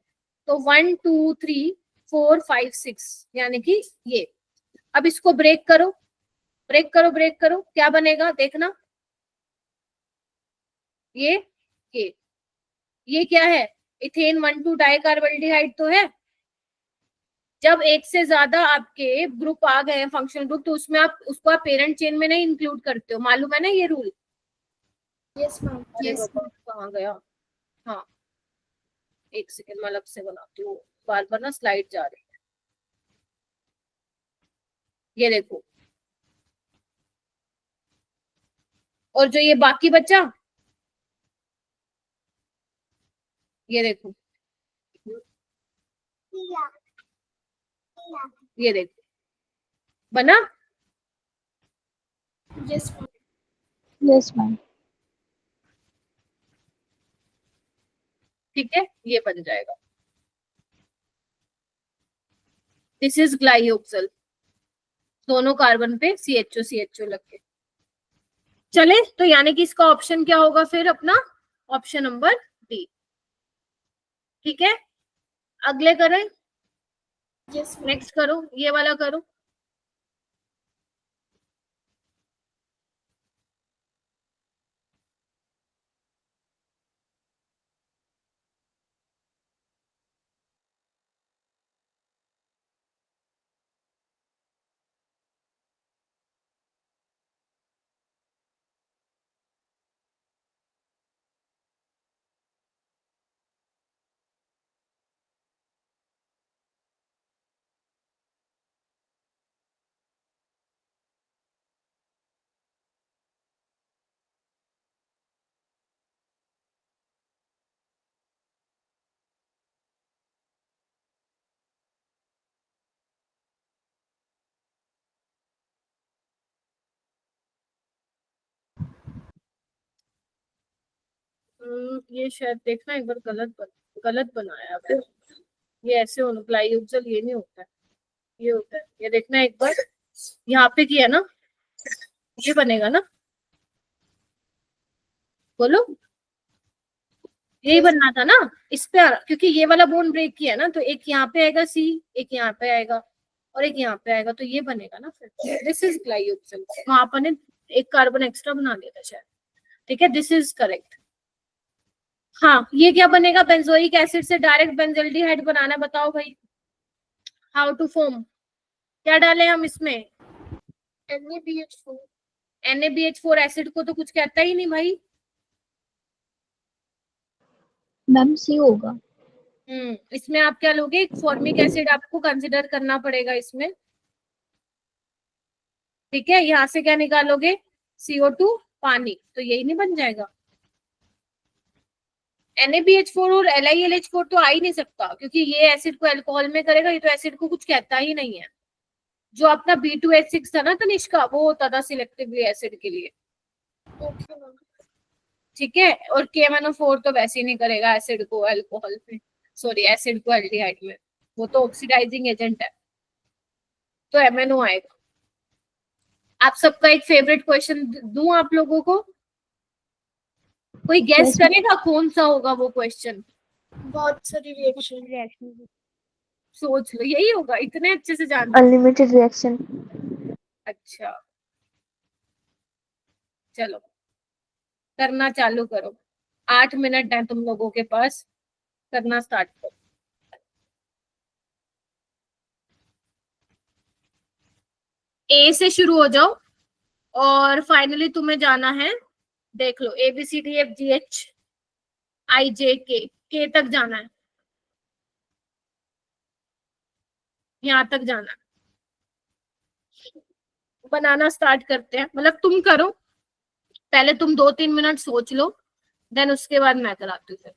तो 1 2 3 4 5 6, यानी कि ये। अब इसको ब्रेक करो, ब्रेक करो, ब्रेक करो, क्या बनेगा देखना। ये ये क्या है? इथेन 1,2 डाइकार्बोल्डिहाइड तो है। जब एक से ज्यादा आपके ग्रुप आ गए हैं फंक्शनल ग्रुप, तो उसमें आप उसको आप पेरेंट चेन में नहीं इंक्लूड करते हो, मालूम है ना ये रूल? Yes ma'am. अरे Yes, बाबा, कहाँ गया? हाँ, एक सेकंड मैं अलग से बनाती हूँ, बार बार ना स्लाइड जा रही है। ये देखो, और जो ये बाकी बचा, ये देखो, ये देखो, बना? Yes ma'am. Yes ma'am. ठीक है, ये बन जाएगा। दिस इज ग्लाइयोक्सल, दोनों कार्बन पे CHO लग के। चले, तो यानी कि इसका ऑप्शन क्या होगा फिर अपना? Option number D. ठीक है, अगले करें, यस मैम। नेक्स्ट करो, ये वाला करो। ये शायद देखना एक बार, गलत बनाया है। ये ऐसे होना, ग्लाइयोक्सल ये नहीं होता है, ये होता है। ये देखना एक बार, यहाँ पे किया ना, ये बनेगा ना? बोलो, यही बनना था ना इस पे, क्योंकि ये वाला बोन ब्रेक किया ना, तो एक यहाँ पे आएगा C, एक यहाँ पे आएगा और एक यहाँ पे आएगा, तो ये बनेगा ना फिर। दिस इज ग्लाइयोक्सल, वहां पर ने एक कार्बन एक्स्ट्रा बना दिया था शायद। ठीक है, दिस इज करेक्ट। हाँ, ये क्या बनेगा? बेंजोइक एसिड से डायरेक्ट बेंजल्डिहाइड बनाना, बताओ भाई, हाउ टू फॉर्म? क्या डालें हम इसमें? NaBH4। NaBH4 एसिड को तो कुछ कहता ही नहीं भाई। मैम सी होगा। इसमें आप क्या लोगे? फॉर्मिक एसिड आपको कंसिडर करना पड़ेगा इसमें। ठीक है, यहाँ से क्या निकालोगे? CO2, पानी, तो यही नहीं बन जाएगा? NaBH4 और LiLH4 तो आ ही नहीं सकता, क्योंकि ये एसिड को अल्कोहल में करेगा, ये तो एसिड को कुछ कहता ही नहीं है। जो अपना B2H6 था ना तनिष्का, वो होता था सिलेक्टिव एसिड के लिए। Okay ma'am. ठीक है, और KMnO4 तो वैसे ही नहीं करेगा एसिड को अल्कोहल में, सॉरी एसिड को एल्डिहाइड में, वो तो ऑक्सीडाइजिंग एजेंट है, तो MnO आएगा। आप सबका एक फेवरेट क्वेश्चन दूं आप लोगों को? कोई गेस Yes, करेगा कौन सा होगा वो क्वेश्चन? बहुत सारी रिएक्शन। सोच लो, यही होगा, इतने अच्छे से जानते। Unlimited reaction. अच्छा, चलो करना चालू करो, 8 मिनट है तुम लोगों के पास, करना स्टार्ट करो। A से शुरू हो जाओ और फाइनली तुम्हें जाना है, देख लो ABCDFGHIJK, K तक जाना है, यहाँ तक जाना है। बनाना स्टार्ट करते हैं, मतलब तुम करो पहले, तुम 2-3 मिनट सोच लो, देन उसके बाद मैं कराती हूँ फिर।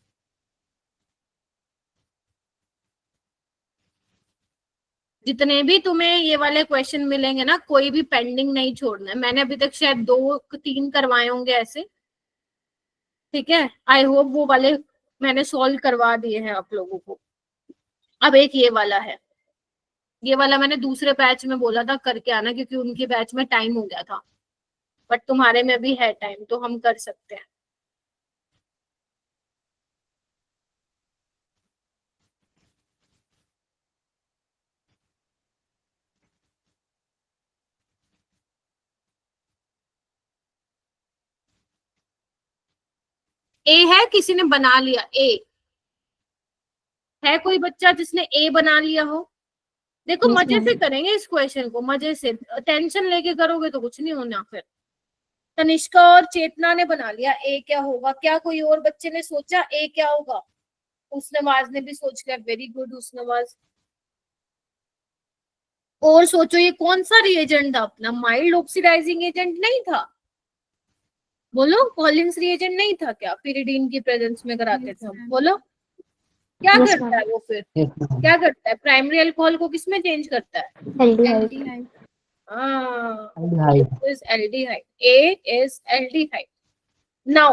जितने भी तुम्हें ये वाले क्वेश्चन मिलेंगे ना, कोई भी पेंडिंग नहीं छोड़ना है। मैंने अभी तक शायद 2-3 करवाए होंगे ऐसे, ठीक है। आई होप वो वाले मैंने सॉल्व करवा दिए हैं आप लोगों को। अब एक ये वाला है, ये वाला मैंने दूसरे बैच में बोला था करके आना, क्योंकि उनके बैच में टाइम हो गया था, बट तुम्हारे में भी है टाइम तो हम कर सकते हैं। ए है, किसी ने बना लिया? ए है कोई बच्चा जिसने ए बना लिया हो? देखो Yes, मजे से ma'am. करेंगे इस क्वेश्चन को, मजे से। टेंशन लेके करोगे तो कुछ नहीं होना फिर। तनिष्का और चेतना ने बना लिया ए क्या होगा। क्या कोई और बच्चे ने सोचा ए क्या होगा? उसनवाज ने भी सोच लिया, वेरी गुड उसनवाज। और सोचो ये कौन सा रिएजेंट था अपना? माइल्ड ऑक्सीडाइजिंग एजेंट नहीं था? बोलो, कॉलिंस रिएजेंट नहीं था क्या? पिरिडीन की प्रेजेंस में कराते थे हम, बोलो। क्या Yes, करता है ma'am. वो फिर? Yes, ma'am. क्या करता है? प्राइमरी अल्कोहल को किसमें चेंज करता है? Aldehyde. Aldehyde. Aldehyde. is aldehyde. A is aldehyde. Now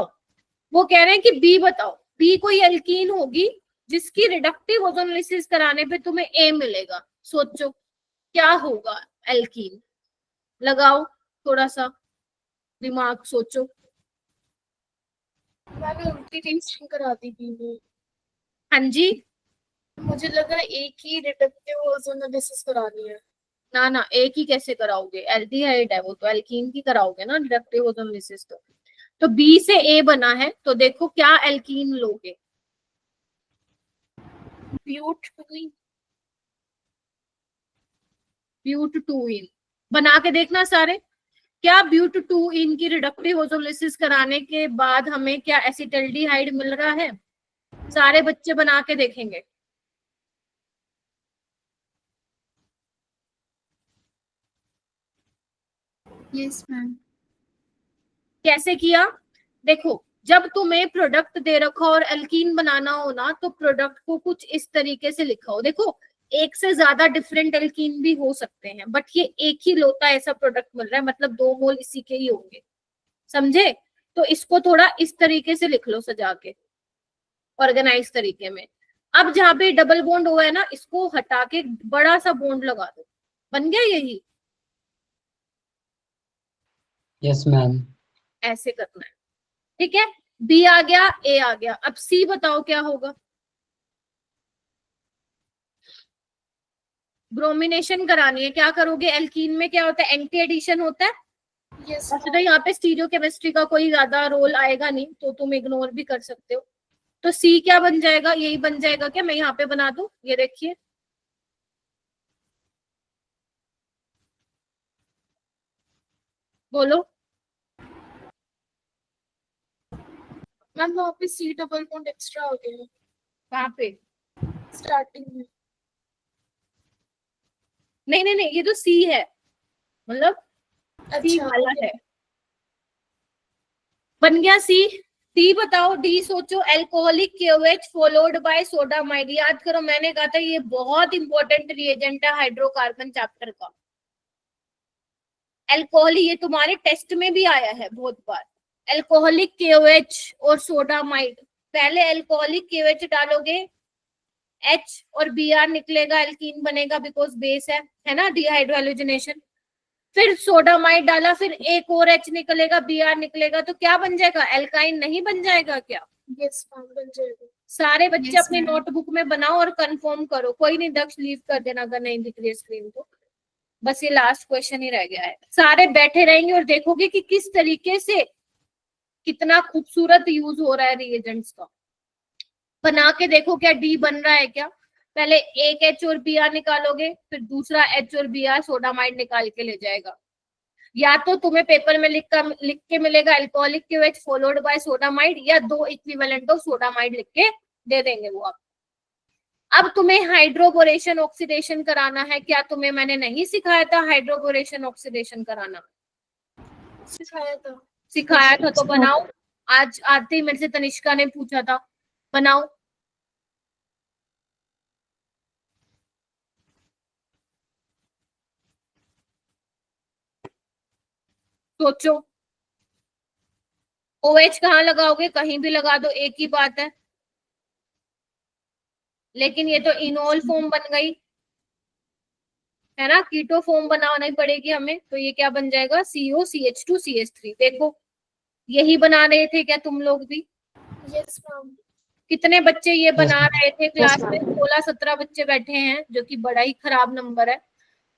वो कह रहे हैं कि बी बताओ, बी कोई एल्कीन होगी जिसकी रिडक्टिव ओजोनोलिसिस कराने पे तुम्हें ए मिलेगा। सोचो क्या होगा एल्कीन, लगाओ थोड़ा सा दिमाग, सोचो। मैंने उल्टी टेस्टिंग करा दी थी वो। हाँ जी, मुझे लगा एक ही रिडक्टिव ओजोनोलिसिस करानी है। ना ना, एक ही कैसे कराओगे? एल्डिहाइड है वो, तो एल्कीन की कराओगे ना रिडक्टिव ओजोनोलिसिस। तो बी से ए बना है, तो देखो क्या एल्कीन लोगे? ब्यूट-टू-इन बना के देखना सारे। क्या ब्यूट-टू-इन की रिडक्टिव ओजोलिसिस कराने के बाद हमें क्या एसिटल्डिहाइड मिल रहा है? सारे बच्चे बना के देखेंगे। Yes ma'am. कैसे किया? देखो, जब तुम्हें प्रोडक्ट दे रखा और एल्कीन बनाना हो ना, तो प्रोडक्ट को कुछ इस तरीके से लिखा हो। देखो, एक से ज्यादा डिफरेंट एल्कीन भी हो सकते हैं, बट ये एक ही लोता ऐसा प्रोडक्ट मिल रहा है, मतलब 2 मोल इसी के ही होंगे, समझे? तो इसको थोड़ा इस तरीके से लिख लो, सजा के, ऑर्गेनाइज तरीके में। अब जहां पे डबल बॉन्ड हुआ है ना, इसको हटा के बड़ा सा बॉन्ड लगा दो, बन गया यही। Yes, ma'am. ऐसे करना है, ठीक है। बी आ गया, ए आ गया, अब सी बताओ क्या होगा? ब्रोमिनेशन करानी है। क्या करोगे? एल्कीन में क्या होता है? एंटी एडिशन होता है। यस वैसे तो यहाँ पे स्टीरियोकेमिस्ट्री का कोई ज्यादा रोल आएगा नहीं, तो तुम इग्नोर भी कर सकते हो। तो सी क्या बन जाएगा? यही बन जाएगा क्या? मैं यहाँ पे बना दूं, ये देखिए। बोलो। मैम वहाँ पे सी डबल बॉन्ड एक्स्ट्रा हो गया है कहाँ पे? स्टार्टिंग में। नहीं नहीं नहीं, ये तो सी है, मतलब सी अच्छा वाला है। बन गया सी। डी बताओ। डी सोचो, alcoholic KOH followed by sodamide. याद करो, मैंने कहा था ये बहुत इंपॉर्टेंट रिएजेंट है हाइड्रोकार्बन चैप्टर का। एल्कोहलिक, ये तुम्हारे टेस्ट में भी आया है बहुत बार। एल्कोहलिक KOH और सोडामाइड। पहले एल्कोहलिक KOH डालोगे, H और Br निकलेगा, एल्कीन बनेगा, बिकॉज बेस है ना, डिहाइड्रोहाइड्रोजनेशन। फिर सोडामाइड डाला, फिर एक और H निकलेगा, Br निकलेगा, तो क्या बन जाएगा? एल्काइन नहीं बन जाएगा क्या? यस मैम बन जाएगा। सारे बच्चे Yes, अपनी ma'am. नोटबुक में बनाओ और कंफर्म करो। कोई नहीं, दक्ष लीव कर देना अगर नहीं दिख रही स्क्रीन तो। बस ये लास्ट क्वेश्चन ही रह गया है। सारे बैठे रहेंगे और देखोगे कि किस तरीके से कितना खूबसूरत यूज हो रहा है रिएजेंट्स का। बना के देखो क्या डी बन रहा है क्या? पहले एक H और Br निकालोगे, फिर दूसरा H और Br सोडामाइड निकाल के ले जाएगा। या तो तुम्हें पेपर में लिख के मिलेगा alcoholic KOH followed by sodamide, या 2 इक्विवेलेंट ऑफ सोडामाइड लिख के दे देंगे वो आप। अब तुम्हें हाइड्रोबोरेशन ऑक्सीडेशन कराना है। क्या तुम्हें मैंने नहीं सिखाया था हाइड्रोबोरेशन ऑक्सीडेशन कराना? सिखाया था। सिखाया था, तो बनाओ। आज आते ही मेरे से तनिष्का ने पूछा था, बनाओ। सोचो। OH कहाँ लगाओगे, कहीं भी लगा दो, एक ही बात है। लेकिन ये तो इनोल फॉर्म बन गई है ना, कीटो फॉर्म बनाना ही पड़ेगी हमें। तो ये क्या बन जाएगा, COCH2CH3। देखो यही बना रहे थे क्या तुम लोग भी? Yes ma'am. कितने बच्चे ये बना ma'am. रहे थे क्लास ma'am. में? 16-17 बच्चे बैठे हैं, जो कि बड़ा ही खराब नंबर है।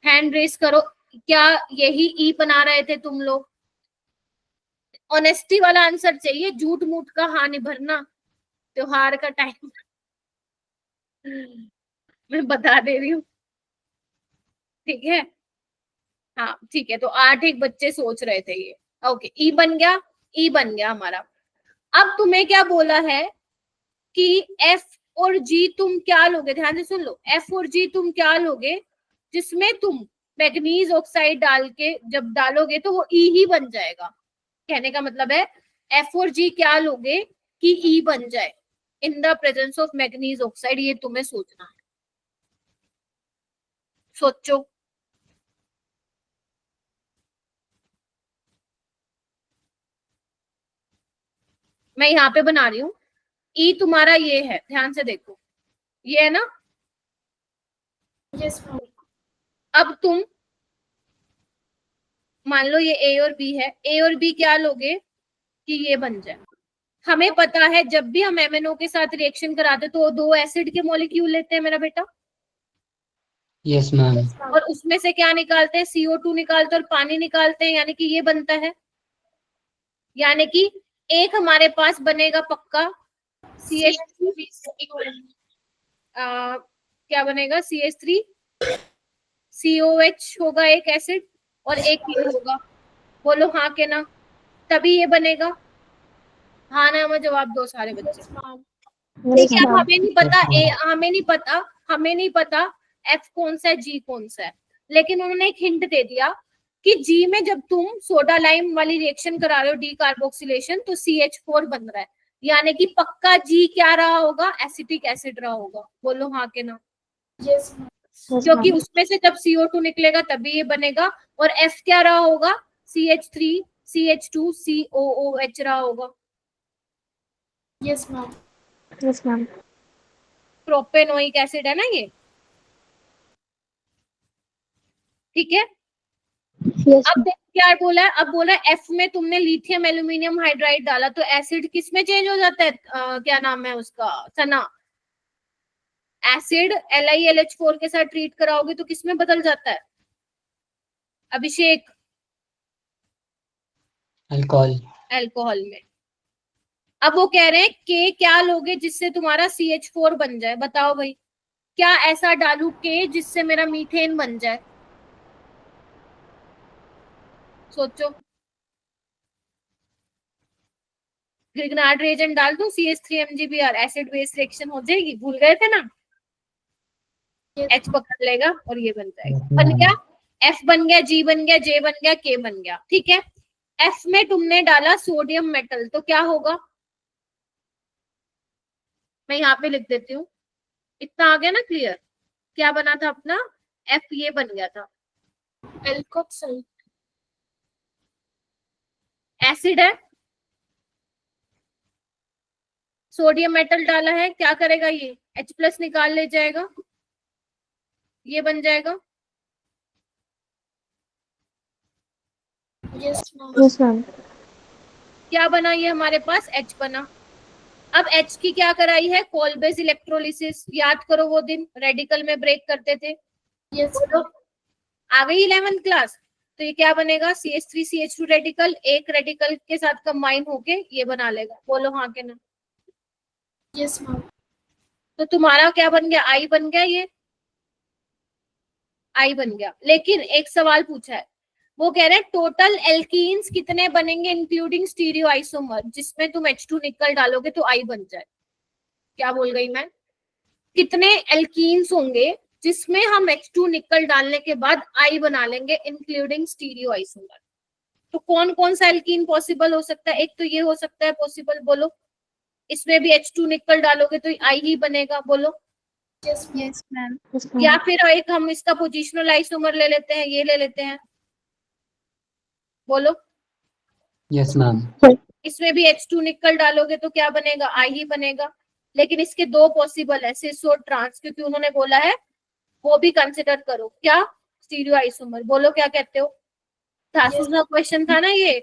हैंड रेस करो, क्या यही ई बना रहे थे तुम लोग? ऑनेस्टी वाला आंसर चाहिए, झूठ मूठ का हाँ नहीं भरना। त्योहार का टाइम मैं बता दे रही हूँ, ठीक है। हाँ ठीक है, तो 8 एक बच्चे सोच रहे थे ये। ओके, ई बन गया, ई बन गया हमारा। अब तुम्हें क्या बोला है कि F और G तुम क्या लोगे, ध्यान से सुन लो। F और G तुम क्या लोगे जिसमें तुम मैग्नीज ऑक्साइड डाल के जब डालोगे तो वो E ही बन जाएगा। कहने का मतलब है F और G क्या लोगे कि E बन जाए in the presence of manganese oxide. ये तुम्हें सोचना है, सोचो। मैं यहाँ पे बना रही हूँ, ई तुम्हारा ये है, ध्यान से देखो, ये है ना। Yes ma'am. अब तुम मान लो ये ए और बी है, ए और बी क्या लोगे कि ये बन जाए। हमें पता है जब भी हम MNO के साथ रिएक्शन कराते तो 2 एसिड के मॉलिक्यूल लेते हैं मेरा बेटा, Yes, ma'am. और उसमें से क्या निकालते हैं, CO2 निकालते हैं और पानी निकालते हैं, यानी कि ये बनता है। यानी कि एक हमारे पास बनेगा पक्का क्या बनेगा, CH3 COH होगा एक एसिड, और एक ये होगा। बोलो हाँ के ना, तभी ये बनेगा। हाँ ना में जवाब दो सारे बच्चे। ठीक है, अब हमें नहीं पता हमें नहीं पता F कौन सा है, G कौन सा है, लेकिन उन्होंने एक हिंट दे दिया कि G में जब तुम सोडा लाइम वाली रिएक्शन करा रहे हो, डी कार्बोक्सिलेशन, तो CH4 बन रहा है। यानी कि पक्का G क्या रहा होगा, एसिटिक एसिड रहा होगा। बोलो हाँ के ना। यस क्योंकि उसमें से जब CO2 निकलेगा तभी ये बनेगा। और F क्या रहा होगा, CH3 CH2 COOH रहा होगा। Yes ma'am. Yes, ma'am. Propanoic acid है ना ये, ठीक है। Yes, अब क्या बोला है, अब बोला है F में तुमने लिथियम एल्यूमिनियम हाइड्राइड डाला तो एसिड किस में चेंज हो जाता है, क्या नाम है उसका, सना। एसिड LiLH4 के साथ ट्रीट कराओगे तो किस में बदल जाता है, अभिषेक? Alcohol. अल्कोहल में। अब वो कह रहे हैं के क्या लोगे जिससे तुम्हारा CH4 बन जाए, बताओ भाई, क्या ऐसा डालू के जिससे मेरा मीथेन बन जाए? सोचो। ग्रिग्नार्ड रिएजेंट डाल दूं, CH3MgBr, एसिड बेस रिएक्शन हो जाएगी, भूल गए थे ना। H पकड़ लेगा और ये बन जाएगा। बन गया, F बन गया, G बन गया, J बन गया, K बन गया, ठीक है। F में तुमने डाला सोडियम मेटल तो क्या होगा, मैं यहाँ पे लिख देती हूँ। इतना आ गया ना क्लियर? क्या बना था अपना, F ये बन गया था, एल्कोक्साइड। एसिड है, सोडियम मेटल डाला है, क्या करेगा ये, H+ निकाल ले जाएगा, ये बन जाएगा। Yes ma'am. Yes, ma'am. क्या बना ये हमारे पास, H बना। अब H की क्या कराई है, कोलबेस इलेक्ट्रोलिसिस, याद करो वो दिन रेडिकल में ब्रेक करते थे। यस आ गई 11th क्लास। तो ये क्या बनेगा, CH3CH2 रेडिकल, एक रेडिकल के साथ कंबाइन होके ये बना लेगा। बोलो हाँ के ना। Yes ma'am. तो तुम्हारा क्या बन गया, I बन गया, ये I बन गया। लेकिन एक सवाल पूछा है, वो कह रहे हैं टोटल एल्कीन्स कितने बनेंगे इंक्लूडिंग स्टीरियो आइसोमर, जिसमें तुम H2 निकल डालोगे तो I बन जाए। क्या बोल गई मैं, कितने एल्कीन्स होंगे जिसमें हम H2 निकल डालने के बाद I बना लेंगे इंक्लूडिंग स्टीरियो आइसोमर। तो कौन कौन सा एल्कीन पॉसिबल हो सकता है, एक तो ये हो सकता है पॉसिबल, बोलो। इसमें भी H2 निकल डालोगे तो I ही बनेगा, बोलो। Yes Yes, ma'am. Yes, ma'am. या फिर एक हम इसका पोजिशनल आइसोमर ले लेते हैं, ये ले लेते हैं, बोलो। Yes ma'am. इसमें भी H2 निकल डालोगे तो क्या बनेगा, I ही बनेगा। लेकिन इसके दो पॉसिबल है, सिस और ट्रांस, क्योंकि उन्होंने बोला है वो भी कंसिडर करो। क्या, स्टीरियो आइसोमर। बोलो क्या कहते हो। थासूस का क्वेश्चन था ना ये।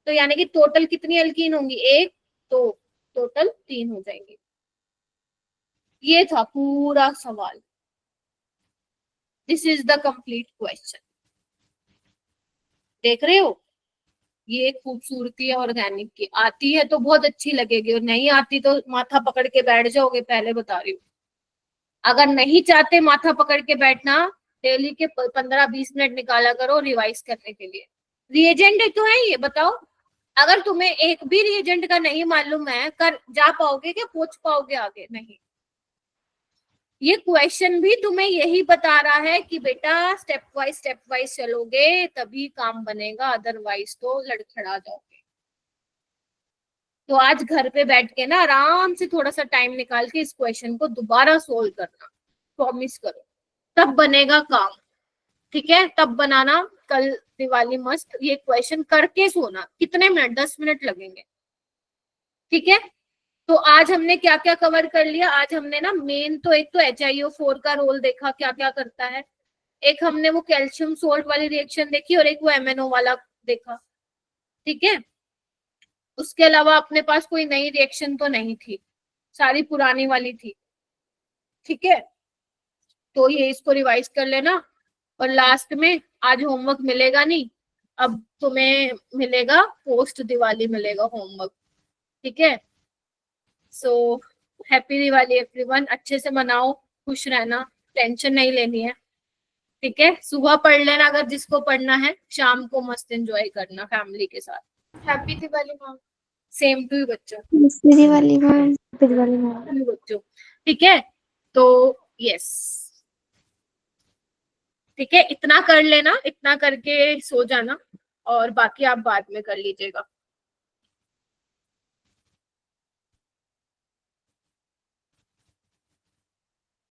तो यानी कि टोटल कितनी एल्कीन होंगी, एक, तो टोटल 3 हो जाएंगे। ये था पूरा सवाल। This is the complete question. देख रहे हो, ये खूबसूरती है ऑर्गेनिक की। आती है तो बहुत अच्छी लगेगी, और नहीं आती तो माथा पकड़ के बैठ जाओगे, पहले बता रही हूँ। अगर नहीं चाहते माथा पकड़ के बैठना, डेली के 15-20 मिनट निकाला करो रिवाइज करने के लिए। रिएजेंट तो है ये, बताओ। अगर तुम्हें एक भी रिएजेंट का नहीं मालूम है, कर जा पाओगे क्या, पहुंच पाओगे आगे? नहीं। ये क्वेश्चन भी तुम्हें यही बता रहा है कि बेटा स्टेप वाइज चलोगे तभी काम बनेगा, अदरवाइज तो लड़खड़ा जाओगे। तो आज घर पे बैठ के ना आराम से थोड़ा सा टाइम निकाल के इस क्वेश्चन को दोबारा सोल्व करना, प्रॉमिस करो, तब बनेगा काम। ठीक है, तब बनाना। कल दिवाली मस्त ये क्वेश्चन करके सोना। कितने मिनट, 10 मिनट लगेंगे। ठीक है, तो आज हमने क्या क्या कवर कर लिया। आज हमने ना मेन तो एक तो HiO4 का रोल देखा, क्या क्या करता है। एक हमने वो कैल्शियम सोल्ट वाली रिएक्शन देखी, और एक वो MnO वाला देखा। ठीक है, उसके अलावा अपने पास कोई नई रिएक्शन तो नहीं थी, सारी पुरानी वाली थी। ठीक है, तो ये इसको रिवाइज कर लेना। और लास्ट में आज होमवर्क मिलेगा नहीं, अब तुम्हें मिलेगा पोस्ट दिवाली मिलेगा होमवर्क। ठीक है, सो हैप्पी दिवाली एवरीवन। अच्छे से मनाओ, खुश रहना, टेंशन नहीं लेनी है। ठीक है, सुबह पढ़ लेना अगर जिसको पढ़ना है, शाम को मस्त एंजॉय करना फैमिली के साथ। Happy Diwali ma'am. Same to you बच्चों, दिवाली मैम, दिवाली मैम। बच्चों। ठीक है, तो यस, ठीक है, इतना कर लेना, इतना करके सो जाना, और बाकी आप बाद में कर लीजिएगा।